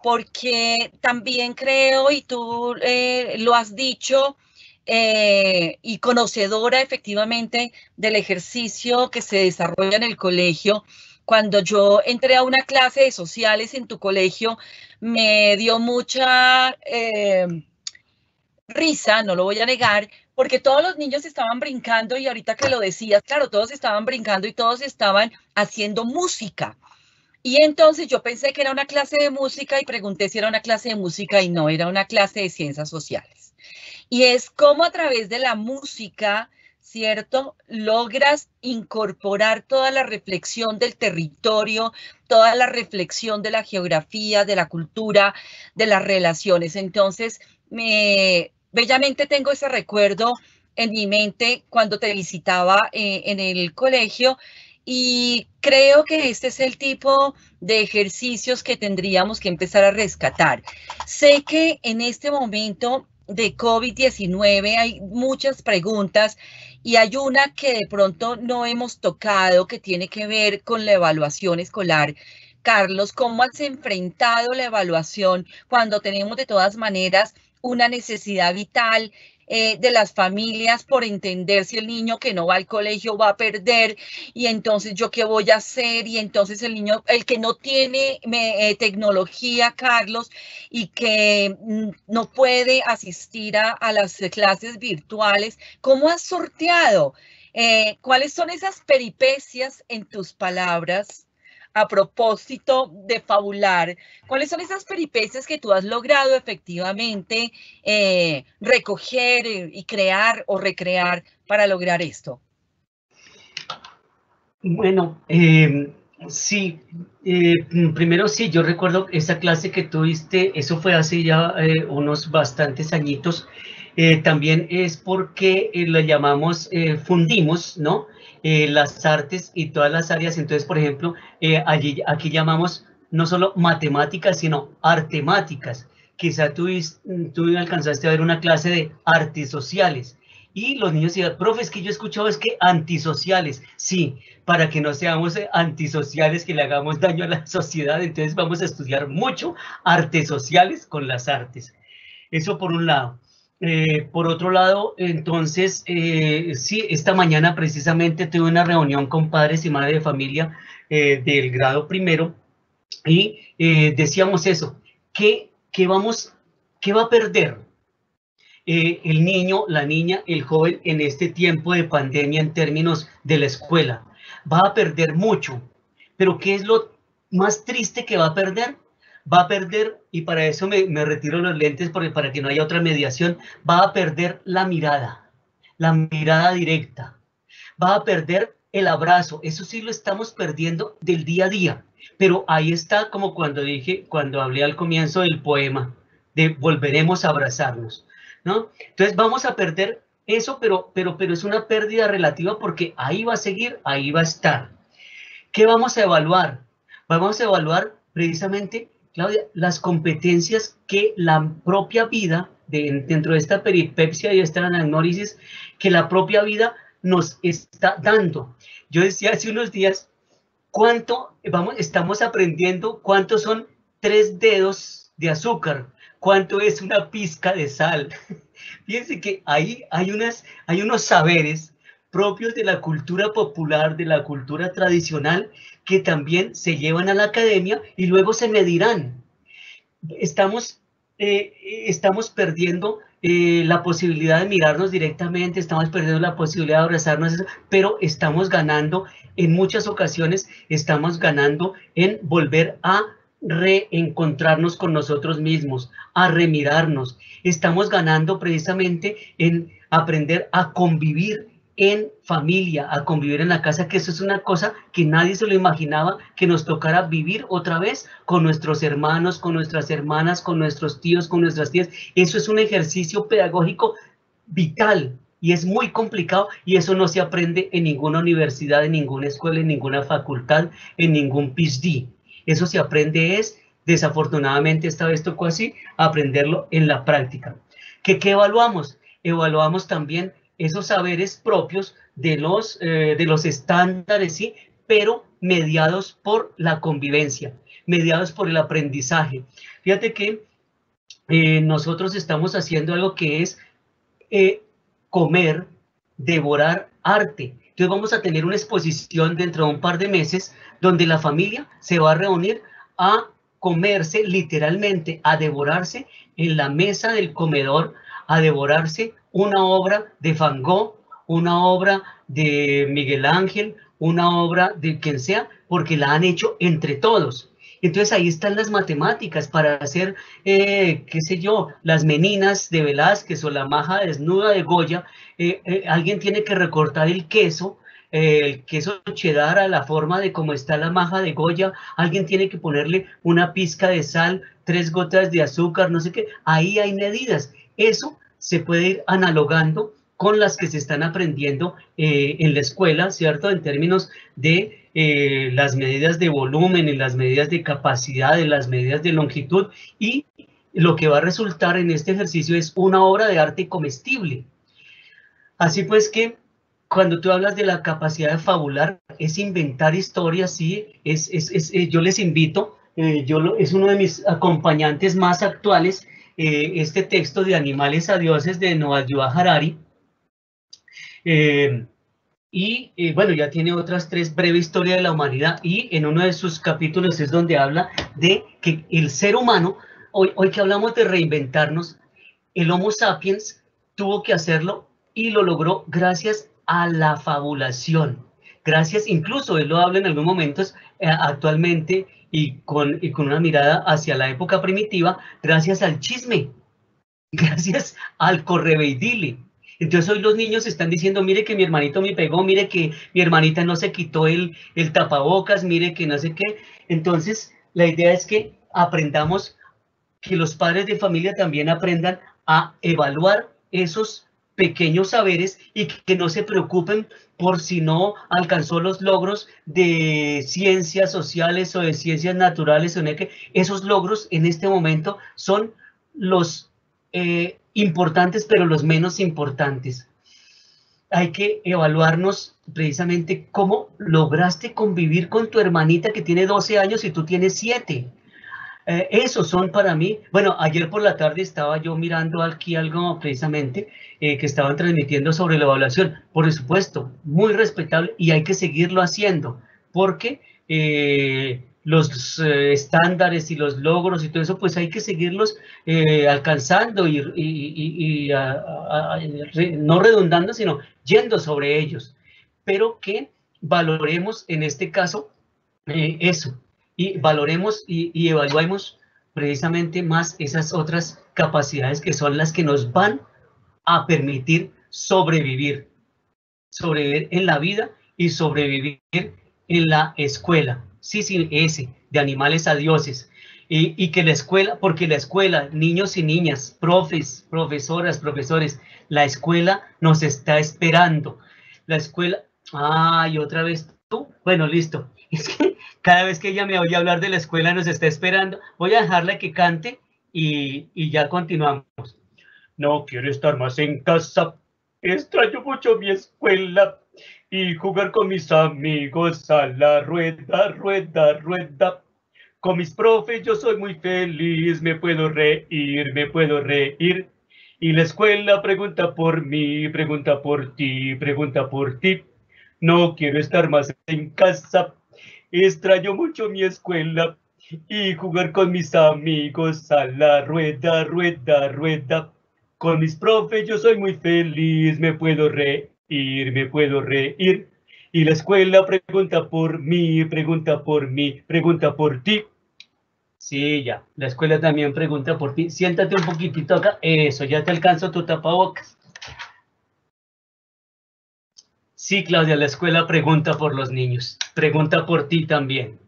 Speaker 1: porque también creo, y tú lo has dicho, y conocedora efectivamente del ejercicio que se desarrolla en el colegio. Cuando yo entré a una clase de sociales en tu colegio, me dio mucha risa, no lo voy a negar, porque todos los niños estaban brincando y ahorita que lo decías, claro, todos estaban brincando y todos estaban haciendo música. Y entonces yo pensé que era una clase de música y pregunté si era una clase de música y no, era una clase de ciencias sociales. Y es como a través de la música, ¿cierto? Logras incorporar toda la reflexión del territorio, toda la reflexión de la geografía, de la cultura, de las relaciones. Entonces, bellamente tengo ese recuerdo en mi mente cuando te visitaba en el colegio y creo que este es el tipo de ejercicios que tendríamos que empezar a rescatar. Sé que en este momento de COVID-19 hay muchas preguntas y hay una que de pronto no hemos tocado que tiene que ver con la evaluación escolar. Carlos, ¿cómo has enfrentado la evaluación cuando tenemos de todas maneras una necesidad vital de las familias por entender si el niño que no va al colegio va a perder y entonces yo qué voy a hacer? Y entonces el niño, el que no tiene tecnología, Carlos, y que no puede asistir a las clases virtuales, ¿cómo has sorteado? ¿Cuáles son esas peripecias en tus palabras a propósito de fabular, ¿cuáles son esas peripecias que tú has logrado efectivamente recoger y crear o recrear para lograr esto?
Speaker 2: Bueno, sí, primero sí, yo recuerdo esa clase que tuviste, eso fue hace ya unos bastantes añitos. También es porque la llamamos, fundimos, ¿no? Las artes y todas las áreas. Entonces, por ejemplo, aquí llamamos no solo matemáticas, sino artemáticas. Quizá tú alcanzaste a ver una clase de artes sociales. Y los niños decían, profe, es que yo he escuchado es que antisociales. Sí, para que no seamos antisociales, que le hagamos daño a la sociedad. Entonces vamos a estudiar mucho artes sociales con las artes. Eso por un lado. Por otro lado, entonces, sí, esta mañana precisamente tuve una reunión con padres y madres de familia del grado primero y decíamos eso, ¿qué va a perder el niño, la niña, el joven en este tiempo de pandemia en términos de la escuela? Va a perder mucho, pero ¿qué es lo más triste que va a perder? Va a perder, y para eso me retiro los lentes para que no haya otra mediación, va a perder la mirada directa, va a perder el abrazo. Eso sí lo estamos perdiendo del día a día, pero ahí está, como cuando hablé al comienzo del poema, de volveremos a abrazarnos, ¿no? Entonces vamos a perder eso, pero es una pérdida relativa porque ahí va a seguir, ahí va a estar. ¿Qué vamos a evaluar? Vamos a evaluar precisamente, Claudia, las competencias que la propia vida, dentro de esta peripepsia y esta análisis, que la propia vida nos está dando. Yo decía hace unos días, estamos aprendiendo cuántos son 3 dedos de azúcar, cuánto es una pizca de sal. Fíjense que ahí hay unos saberes propios de la cultura popular, de la cultura tradicional, que también se llevan a la academia y luego se medirán. Estamos perdiendo la posibilidad de mirarnos directamente, estamos perdiendo la posibilidad de abrazarnos, pero estamos ganando, en muchas ocasiones, estamos ganando en volver a reencontrarnos con nosotros mismos, a remirarnos. Estamos ganando precisamente en aprender a convivir en familia, a convivir en la casa, que eso es una cosa que nadie se lo imaginaba, que nos tocara vivir otra vez con nuestros hermanos, con nuestras hermanas, con nuestros tíos, con nuestras tías. Eso es un ejercicio pedagógico vital y es muy complicado, y eso no se aprende en ninguna universidad, en ninguna escuela, en ninguna facultad, en ningún PhD. Eso se aprende desafortunadamente esta vez tocó así, aprenderlo en la práctica. ¿Qué evaluamos? Evaluamos también esos saberes propios de los estándares, ¿sí? Pero mediados por la convivencia, mediados por el aprendizaje. Fíjate que nosotros estamos haciendo algo que es comer, devorar arte. Entonces vamos a tener una exposición dentro de un par de meses donde la familia se va a reunir a comerse, literalmente, a devorarse en la mesa del comedor, a devorarse una obra de Van Gogh, una obra de Miguel Ángel, una obra de quien sea, porque la han hecho entre todos. Entonces ahí están las matemáticas para hacer, qué sé yo, las meninas de Velázquez o la maja desnuda de Goya. Alguien tiene que recortar el queso cheddar a la forma de cómo está la maja de Goya. Alguien tiene que ponerle una pizca de sal, 3 gotas de azúcar, no sé qué. Ahí hay medidas. Eso se puede ir analogando con las que se están aprendiendo en la escuela, ¿cierto? En términos de las medidas de volumen, en las medidas de capacidad, en las medidas de longitud, y lo que va a resultar en este ejercicio es una obra de arte comestible. Así pues que cuando tú hablas de la capacidad de fabular, es inventar historias, sí, yo les invito, es uno de mis acompañantes más actuales, este texto de Animales a Dioses de Noah Yuval Harari, bueno, ya tiene otras 3, Breve Historia de la Humanidad, y en uno de sus capítulos es donde habla de que el ser humano, hoy que hablamos de reinventarnos, el Homo sapiens tuvo que hacerlo y lo logró gracias a la fabulación. gracias, incluso él lo habla en algunos momentos actualmente y con una mirada hacia la época primitiva, gracias al chisme, gracias al correveidile. Entonces hoy los niños están diciendo, mire que mi hermanito me pegó, mire que mi hermanita no se quitó el tapabocas, mire que no sé qué. Entonces la idea es que aprendamos, que los padres de familia también aprendan a evaluar esos pequeños saberes y que no se preocupen por si no alcanzó los logros de ciencias sociales o de ciencias naturales. Esos logros en este momento son los importantes, pero los menos importantes. Hay que evaluarnos precisamente cómo lograste convivir con tu hermanita que tiene 12 años y tú tienes 7. Esos son para mí. Bueno, ayer por la tarde estaba yo mirando aquí algo precisamente que estaban transmitiendo sobre la evaluación. Por supuesto, muy respetable y hay que seguirlo haciendo porque los estándares y los logros y todo eso, pues hay que seguirlos alcanzando y no redundando, sino yendo sobre ellos. Pero que valoremos en este caso eso. Y valoremos y evaluemos precisamente más esas otras capacidades que son las que nos van a permitir sobrevivir en la vida y sobrevivir en la escuela. Sí, de animales a dioses. Y que la escuela, porque la escuela, niños y niñas, profes, profesoras, profesores, la escuela nos está esperando. La escuela, y otra vez tú, bueno, listo. Es que cada vez que ella me oye hablar de la escuela nos está esperando. Voy a dejarla que cante y ya continuamos. No quiero estar más en casa, extraño mucho mi escuela y jugar con mis amigos a la rueda, rueda, rueda. Con mis profes yo soy muy feliz, me puedo reír, me puedo reír. Y la escuela pregunta por mí, pregunta por ti, pregunta por ti. No quiero estar más en casa, extraño mucho mi escuela y jugar con mis amigos a la rueda, rueda, rueda. Con mis profes yo soy muy feliz, me puedo reír, me puedo reír. Y la escuela pregunta por mí, pregunta por mí, pregunta por ti. Sí, ya, la escuela también pregunta por ti. Siéntate un poquitito acá, eso, ya te alcanzo tu tapabocas. Sí, Claudia, la escuela pregunta por los niños, pregunta por ti también.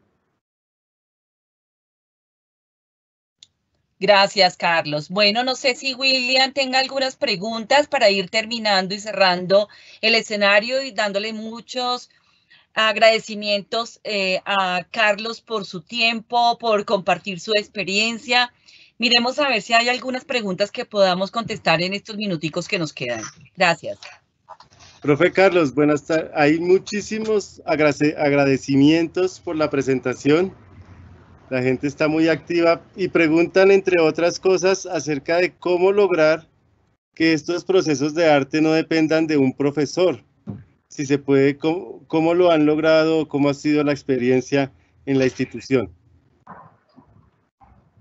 Speaker 1: Gracias, Carlos. Bueno, no sé si William tenga algunas preguntas para ir terminando y cerrando el escenario y dándole muchos agradecimientos a Carlos por su tiempo, por compartir su experiencia. Miremos a ver si hay algunas preguntas que podamos contestar en estos minuticos que nos quedan. Gracias.
Speaker 3: Profe Carlos, buenas tardes. Hay muchísimos agradecimientos por la presentación. La gente está muy activa y preguntan, entre otras cosas, acerca de cómo lograr que estos procesos de arte no dependan de un profesor. Si se puede, ¿cómo lo han logrado? ¿Cómo ha sido la experiencia en la institución?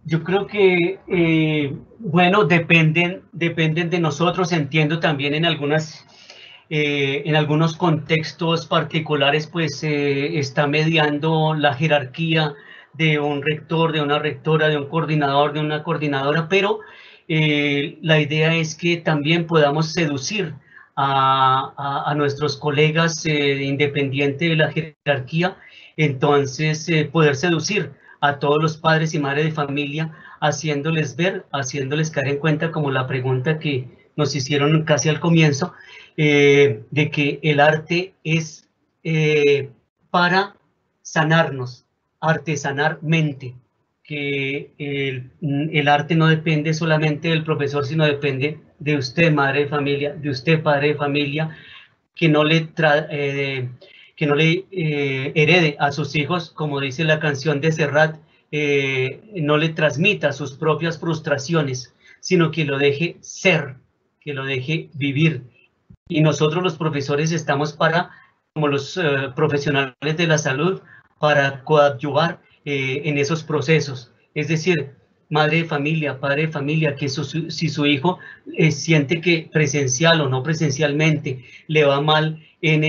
Speaker 2: Yo creo que, bueno, dependen de nosotros. Entiendo también en algunos contextos particulares, pues está mediando la jerarquía de un rector, de una rectora, de un coordinador, de una coordinadora, pero la idea es que también podamos seducir a nuestros colegas independiente de la jerarquía, entonces poder seducir a todos los padres y madres de familia, haciéndoles ver, haciéndoles caer en cuenta, como la pregunta que nos hicieron casi al comienzo, de que el arte es para sanarnos, artesanalmente, que el arte no depende solamente del profesor, sino depende de usted, madre de familia, de usted, padre de familia, que no le herede a sus hijos, como dice la canción de Serrat, no le transmita sus propias frustraciones, sino que lo deje ser, que lo deje vivir. Y nosotros los profesores estamos como los profesionales de la salud, para coadyuvar en esos procesos. Es decir, madre de familia, padre de familia, que si su hijo siente que presencial o no presencialmente le va mal en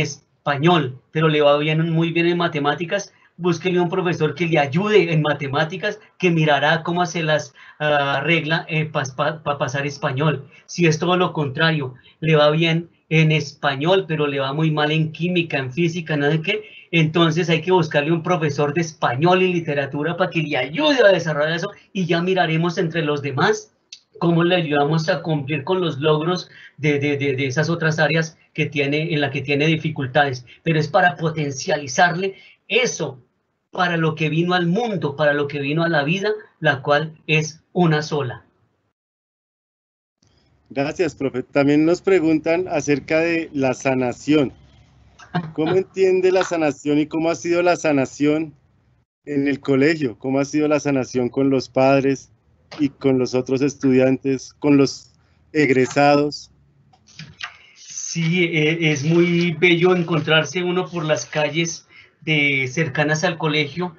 Speaker 2: español, pero le va bien, muy bien en matemáticas, búsquele un profesor que le ayude en matemáticas, que mirará cómo se las arregla para pasar español. Si es todo lo contrario, le va bien en español, pero le va muy mal en química, en física, no sé qué, entonces hay que buscarle un profesor de español y literatura para que le ayude a desarrollar eso, y ya miraremos entre los demás cómo le ayudamos a cumplir con los logros de esas otras áreas que tiene, en la que tiene dificultades, pero es para potencializarle eso, para lo que vino al mundo, para lo que vino a la vida, la cual es una sola.
Speaker 3: Gracias, profe. También nos preguntan acerca de la sanación. ¿Cómo entiende la sanación y cómo ha sido la sanación en el colegio? ¿Cómo ha sido la sanación con los padres y con los otros estudiantes, con los egresados?
Speaker 2: Sí, es muy bello encontrarse uno por las calles cercanas al colegio.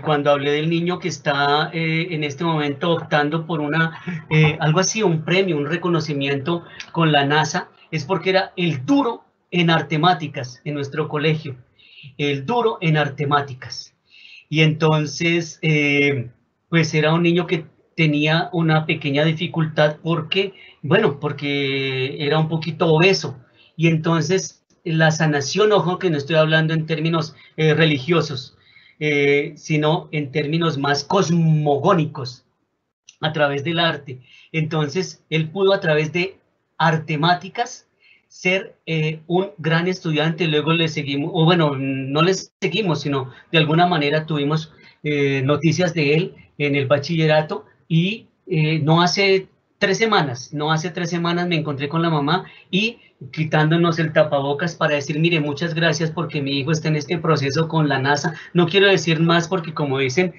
Speaker 2: Cuando hablé del niño que está en este momento optando por algo así, un premio, un reconocimiento con la NASA, es porque era el duro en artemáticas en nuestro colegio, el duro en artemáticas. Y entonces, pues era un niño que tenía una pequeña dificultad porque era un poquito obeso. Y entonces la sanación, ojo que no estoy hablando en términos religiosos, sino en términos más cosmogónicos, a través del arte. Entonces, él pudo a través de artemáticas ser un gran estudiante. Luego le seguimos, o bueno, no le seguimos, sino de alguna manera tuvimos noticias de él en el bachillerato, y no hace 3 semanas me encontré con la mamá y quitándonos el tapabocas para decir, mire, muchas gracias porque mi hijo está en este proceso con la NASA. No quiero decir más porque, como dicen,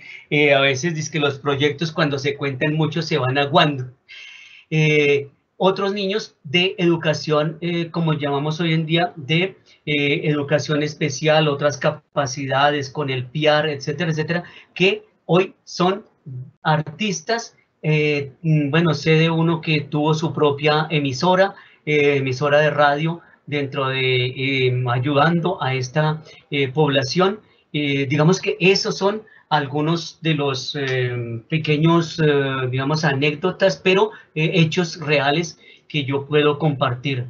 Speaker 2: a veces dice que los proyectos cuando se cuentan mucho se van aguando. Otros niños de educación, como llamamos hoy en día, de educación especial, otras capacidades con el PIAR, etcétera, etcétera, que hoy son artistas. Bueno, sé de uno que tuvo su propia emisora de radio dentro de ayudando a esta población. Digamos que esos son algunos de los pequeños, digamos, anécdotas, pero hechos reales que yo puedo compartir.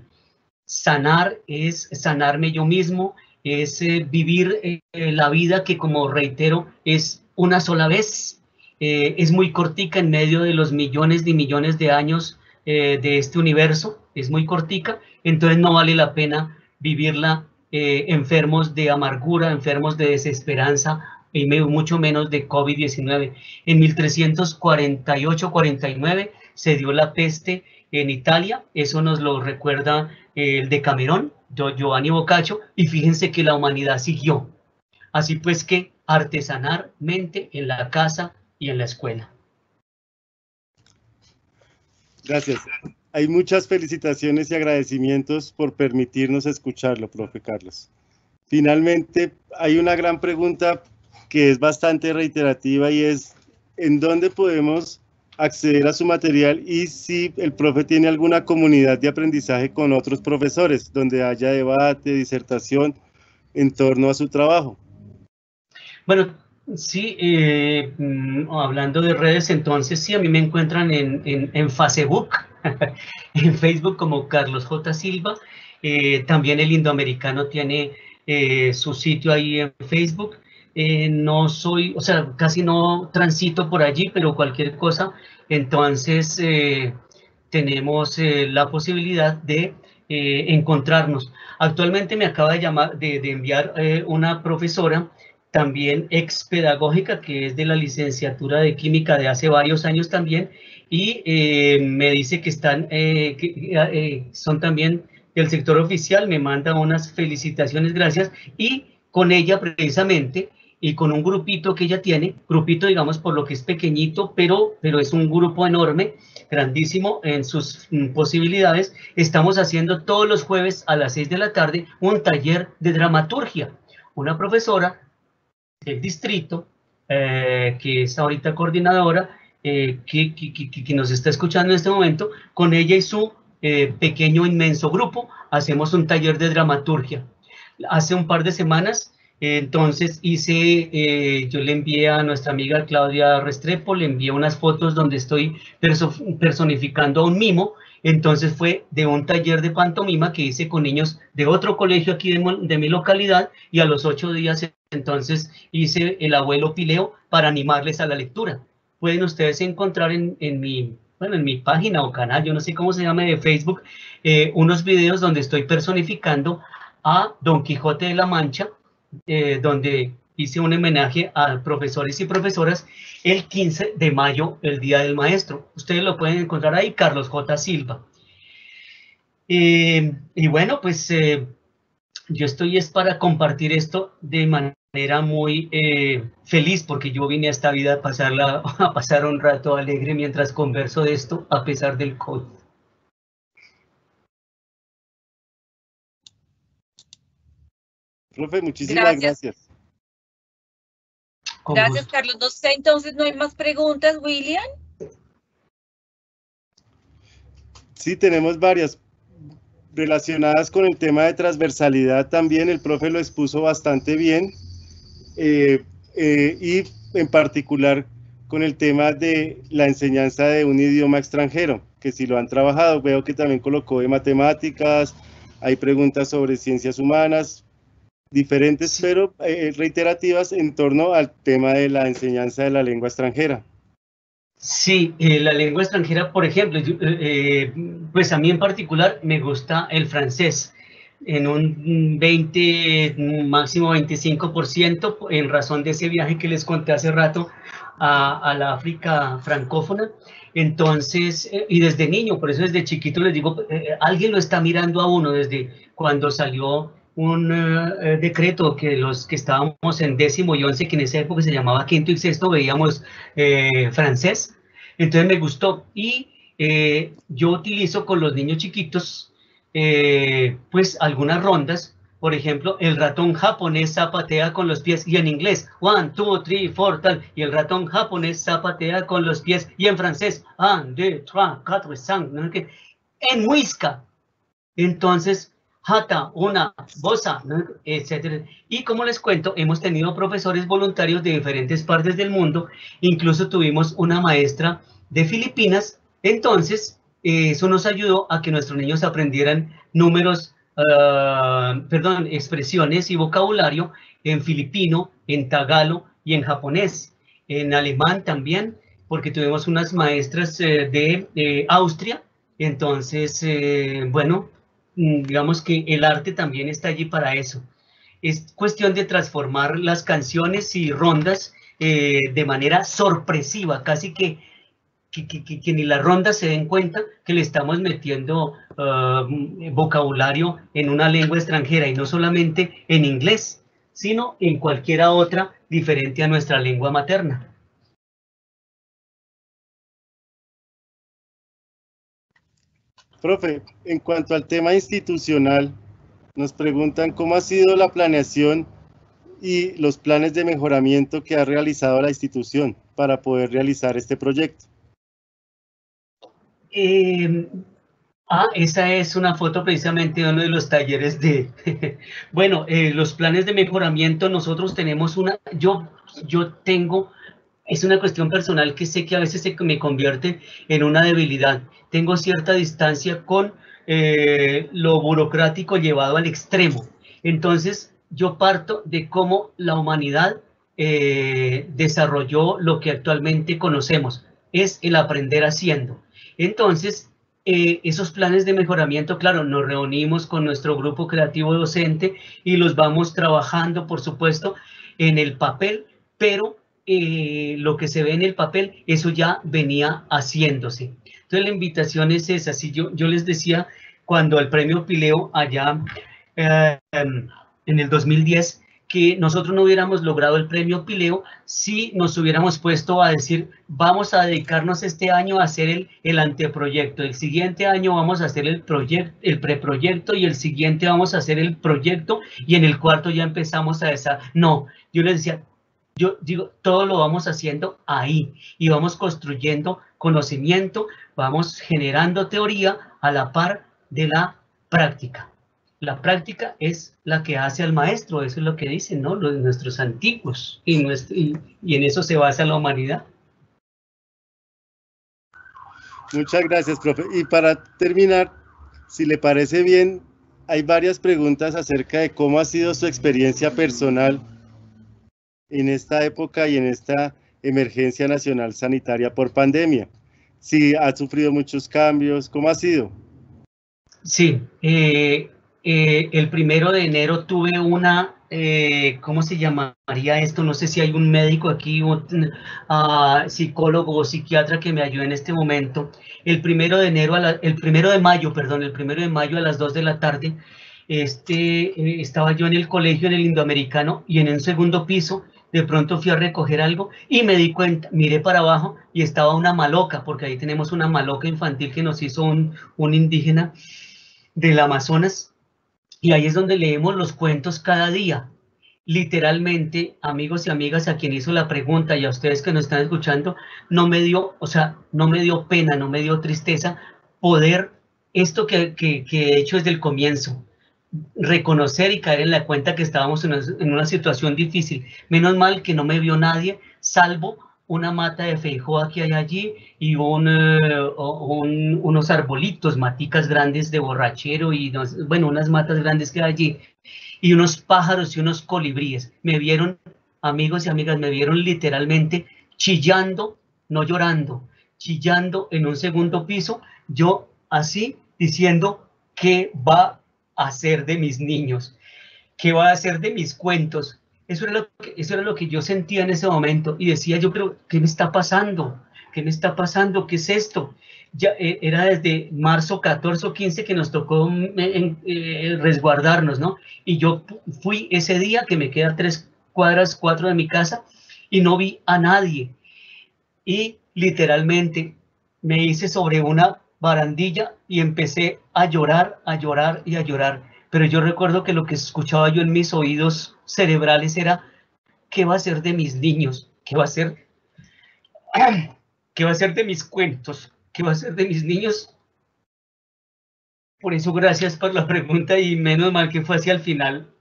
Speaker 2: Sanar es sanarme yo mismo, es vivir la vida que, como reitero, es una sola vez. Es muy cortica en medio de los millones y millones de años de este universo, es muy cortica, entonces no vale la pena vivirla enfermos de amargura, enfermos de desesperanza, y mucho menos de COVID-19. En 1348-49 se dio la peste en Italia, eso nos lo recuerda el Decamerón, Giovanni Boccaccio, y fíjense que la humanidad siguió. Así pues que artesanalmente en la casa y en la escuela.
Speaker 3: Gracias. Hay muchas felicitaciones y agradecimientos por permitirnos escucharlo, profe Carlos. Finalmente, hay una gran pregunta que es bastante reiterativa y es, ¿en dónde podemos acceder a su material y si el profe tiene alguna comunidad de aprendizaje con otros profesores, donde haya debate, disertación en torno a su trabajo?
Speaker 2: Bueno, sí, hablando de redes, entonces sí, a mí me encuentran en Facebook, en Facebook como Carlos J. Silva, también el Indoamericano tiene su sitio ahí en Facebook. No soy, o sea, casi no transito por allí, pero cualquier cosa, entonces tenemos la posibilidad de encontrarnos. Actualmente me acaba de enviar una profesora, también expedagógica, que es de la licenciatura de química de hace varios años también, y me dice que son también del sector oficial, me manda unas felicitaciones, gracias, y con ella precisamente, y con un grupito que ella tiene, grupito digamos por lo que es pequeñito, pero es un grupo enorme, grandísimo en sus posibilidades, estamos haciendo todos los jueves a las 6 de la tarde un taller de dramaturgia. Una profesora del distrito, que es ahorita coordinadora, que nos está escuchando en este momento, con ella y su pequeño, inmenso grupo, hacemos un taller de dramaturgia. hace un par de semanas. Entonces yo le envié a nuestra amiga Claudia Restrepo, le envié unas fotos donde estoy personificando a un mimo. Entonces fue de un taller de pantomima que hice con niños de otro colegio aquí de mi localidad, y a los 8 días entonces hice el abuelo Pileo para animarles a la lectura. Pueden ustedes encontrar en mi página o canal, yo no sé cómo se llama, de Facebook, unos videos donde estoy personificando a Don Quijote de la Mancha, donde hice un homenaje a profesores y profesoras el 15 de mayo, el Día del Maestro. Ustedes lo pueden encontrar ahí, Carlos J. Silva. Y bueno, pues yo estoy para compartir esto de manera muy feliz, porque yo vine a esta vida a pasar un rato alegre mientras converso de esto, a pesar del COVID.
Speaker 3: Profe, muchísimas gracias.
Speaker 1: Gracias, Carlos. No sé, entonces, ¿no hay más preguntas, William?
Speaker 3: Sí, tenemos varias relacionadas con el tema de transversalidad también. El profe lo expuso bastante bien, y en particular con el tema de la enseñanza de un idioma extranjero, que si lo han trabajado, veo que también colocó de matemáticas, hay preguntas sobre ciencias humanas, diferentes, pero reiterativas en torno al tema de la enseñanza de la lengua extranjera.
Speaker 2: Sí, la lengua extranjera, por ejemplo, pues a mí en particular me gusta el francés, en un 20, máximo 25%, en razón de ese viaje que les conté hace rato a la África francófona. Entonces, y desde niño, por eso desde chiquito les digo, alguien lo está mirando a uno desde cuando salió un decreto que los que estábamos en 10º y 11, que en esa época se llamaba 5º y 6º, veíamos francés. Entonces me gustó, y yo utilizo con los niños chiquitos pues algunas rondas. Por ejemplo, el ratón japonés zapatea con los pies, y en inglés 1, 2, 3, 4 tal, y el ratón japonés zapatea con los pies, y en francés 1, 2, 3, 4, 5, ¿no? En muisca. Entonces, jata, una, bosa, ¿no? Etcétera. Y como les cuento, hemos tenido profesores voluntarios de diferentes partes del mundo, incluso tuvimos una maestra de Filipinas. Entonces, eso nos ayudó a que nuestros niños aprendieran números, expresiones y vocabulario en filipino, en tagalo y en japonés, en alemán también, porque tuvimos unas maestras de Austria. Entonces, bueno, digamos que el arte también está allí para eso. Es cuestión de transformar las canciones y rondas de manera sorpresiva, casi que ni las rondas se den cuenta que le estamos metiendo vocabulario en una lengua extranjera, y no solamente en inglés, sino en cualquiera otra diferente a nuestra lengua materna.
Speaker 3: Profe, en cuanto al tema institucional, nos preguntan cómo ha sido la planeación y los planes de mejoramiento que ha realizado la institución para poder realizar este proyecto.
Speaker 2: Esa es una foto precisamente de uno de los talleres de... Bueno, los planes de mejoramiento, nosotros tenemos yo tengo... Es una cuestión personal que sé que a veces me convierte en una debilidad. Tengo cierta distancia con lo burocrático llevado al extremo. Entonces, yo parto de cómo la humanidad desarrolló lo que actualmente conocemos. Es el aprender haciendo. Entonces, esos planes de mejoramiento, claro, nos reunimos con nuestro grupo creativo docente y los vamos trabajando, por supuesto, en el papel, pero lo que se ve en el papel, eso ya venía haciéndose. Entonces la invitación es esa. Si yo les decía, cuando el premio Pileo allá en el 2010, que nosotros no hubiéramos logrado el premio Pileo si nos hubiéramos puesto a decir, vamos a dedicarnos este año a hacer el anteproyecto, el siguiente año vamos a hacer el preproyecto, y el siguiente vamos a hacer el proyecto, y en el cuarto ya empezamos a No, yo les decía, yo digo, todo lo vamos haciendo ahí, y vamos construyendo conocimiento, vamos generando teoría a la par de la práctica. La práctica es la que hace al maestro, eso es lo que dicen, ¿no? Nuestros antiguos, y en eso se basa la humanidad.
Speaker 3: Muchas gracias, profe. Y para terminar, si le parece bien, hay varias preguntas acerca de cómo ha sido su experiencia personal en esta época y en esta emergencia nacional sanitaria por pandemia. Si ha sufrido muchos cambios, ¿cómo ha sido?
Speaker 2: Sí, el 1 de enero tuve una, ¿cómo se llamaría esto? No sé si hay un médico aquí, un psicólogo o psiquiatra que me ayude en este momento. El 1 de enero, el 1 de mayo, perdón, el 1 de mayo a las 2 de la tarde, estaba yo en el colegio, en el Indoamericano, y en un segundo piso, de pronto fui a recoger algo y me di cuenta, miré para abajo y estaba una maloca, porque ahí tenemos una maloca infantil que nos hizo un indígena del Amazonas, y ahí es donde leemos los cuentos cada día. Literalmente, amigos y amigas, a quien hizo la pregunta y a ustedes que nos están escuchando, no me dio pena, no me dio tristeza poder, esto que he hecho desde el comienzo, reconocer y caer en la cuenta que estábamos en una situación difícil. Menos mal que no me vio nadie, salvo una mata de feijoa que hay allí y unos arbolitos, maticas grandes de borrachero y bueno, unas matas grandes que hay allí y unos pájaros y unos colibríes. Me vieron, amigos y amigas, me vieron literalmente chillando, no llorando, chillando en un segundo piso, yo así diciendo ¿qué va a hacer de mis niños? ¿Qué va a hacer de mis cuentos? Eso era lo que yo sentía en ese momento y decía yo, pero ¿qué me está pasando? ¿Qué me está pasando? ¿Qué es esto? Ya era desde marzo 14 o 15 que nos tocó resguardarnos, ¿no? Y yo fui ese día que me queda 3 cuadras, 4 de mi casa y no vi a nadie. Y literalmente me hice sobre una barandilla y empecé a llorar, a llorar y a llorar. Pero yo recuerdo que lo que escuchaba yo en mis oídos cerebrales era, ¿qué va a ser de mis niños? ¿Qué va a ser? ¿Qué va a ser de mis cuentos? ¿Qué va a ser de mis niños? Por eso, gracias por la pregunta y menos mal que fue hacia el final.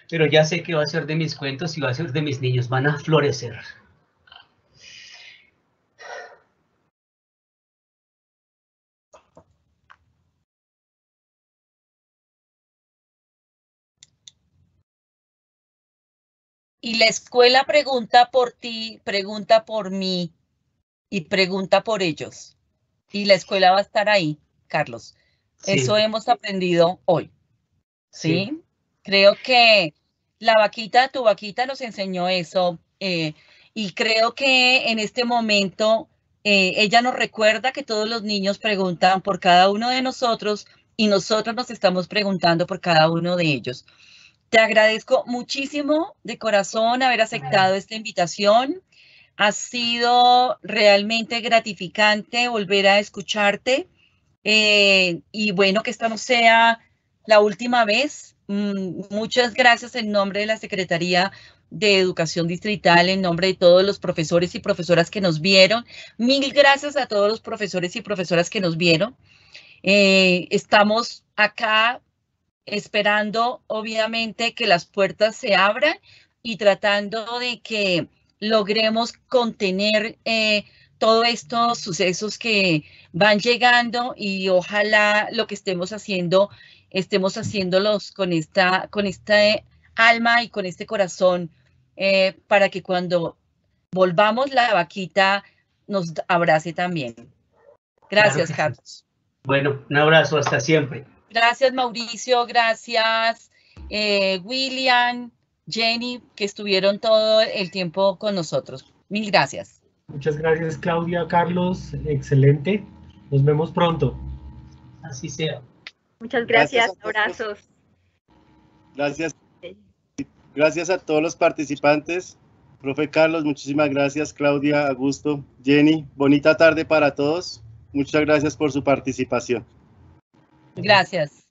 Speaker 2: Pero ya sé qué va a ser de mis cuentos y va a ser de mis niños. Van a florecer.
Speaker 1: Y la escuela pregunta por ti, pregunta por mí y pregunta por ellos. Y la escuela va a estar ahí, Carlos.
Speaker 2: Sí.
Speaker 1: Eso hemos aprendido hoy. ¿Sí? Creo que tu vaquita nos enseñó eso. Y creo que en este momento ella nos recuerda que todos los niños preguntan por cada uno de nosotros y nosotros nos estamos preguntando por cada uno de ellos. Te agradezco muchísimo de corazón haber aceptado esta invitación. Ha sido realmente gratificante volver a escucharte y bueno, que esta no sea la última vez. Muchas gracias en nombre de la Secretaría de Educación Distrital, en nombre de todos los profesores y profesoras que nos vieron. Mil gracias a todos los profesores y profesoras que nos vieron. Estamos acá esperando, obviamente, que las puertas se abran y tratando de que logremos contener todos estos sucesos que van llegando y ojalá lo que estemos haciéndolos con esta alma y con este corazón para que cuando volvamos la vaquita nos abrace también. Gracias,
Speaker 2: Claro.
Speaker 1: Carlos.
Speaker 2: Bueno, un abrazo, hasta siempre.
Speaker 1: Gracias, Mauricio, gracias, William, Jenny, que estuvieron todo el tiempo con nosotros. Mil gracias.
Speaker 6: Muchas gracias, Claudia, Carlos, excelente. Nos vemos pronto.
Speaker 2: Así sea.
Speaker 7: Muchas gracias,
Speaker 3: Gracias a todos.
Speaker 7: abrazos.
Speaker 3: Gracias a todos los participantes. Profe Carlos, muchísimas gracias. Claudia, Augusto, Jenny, bonita tarde para todos. Muchas gracias por su participación.
Speaker 1: Gracias.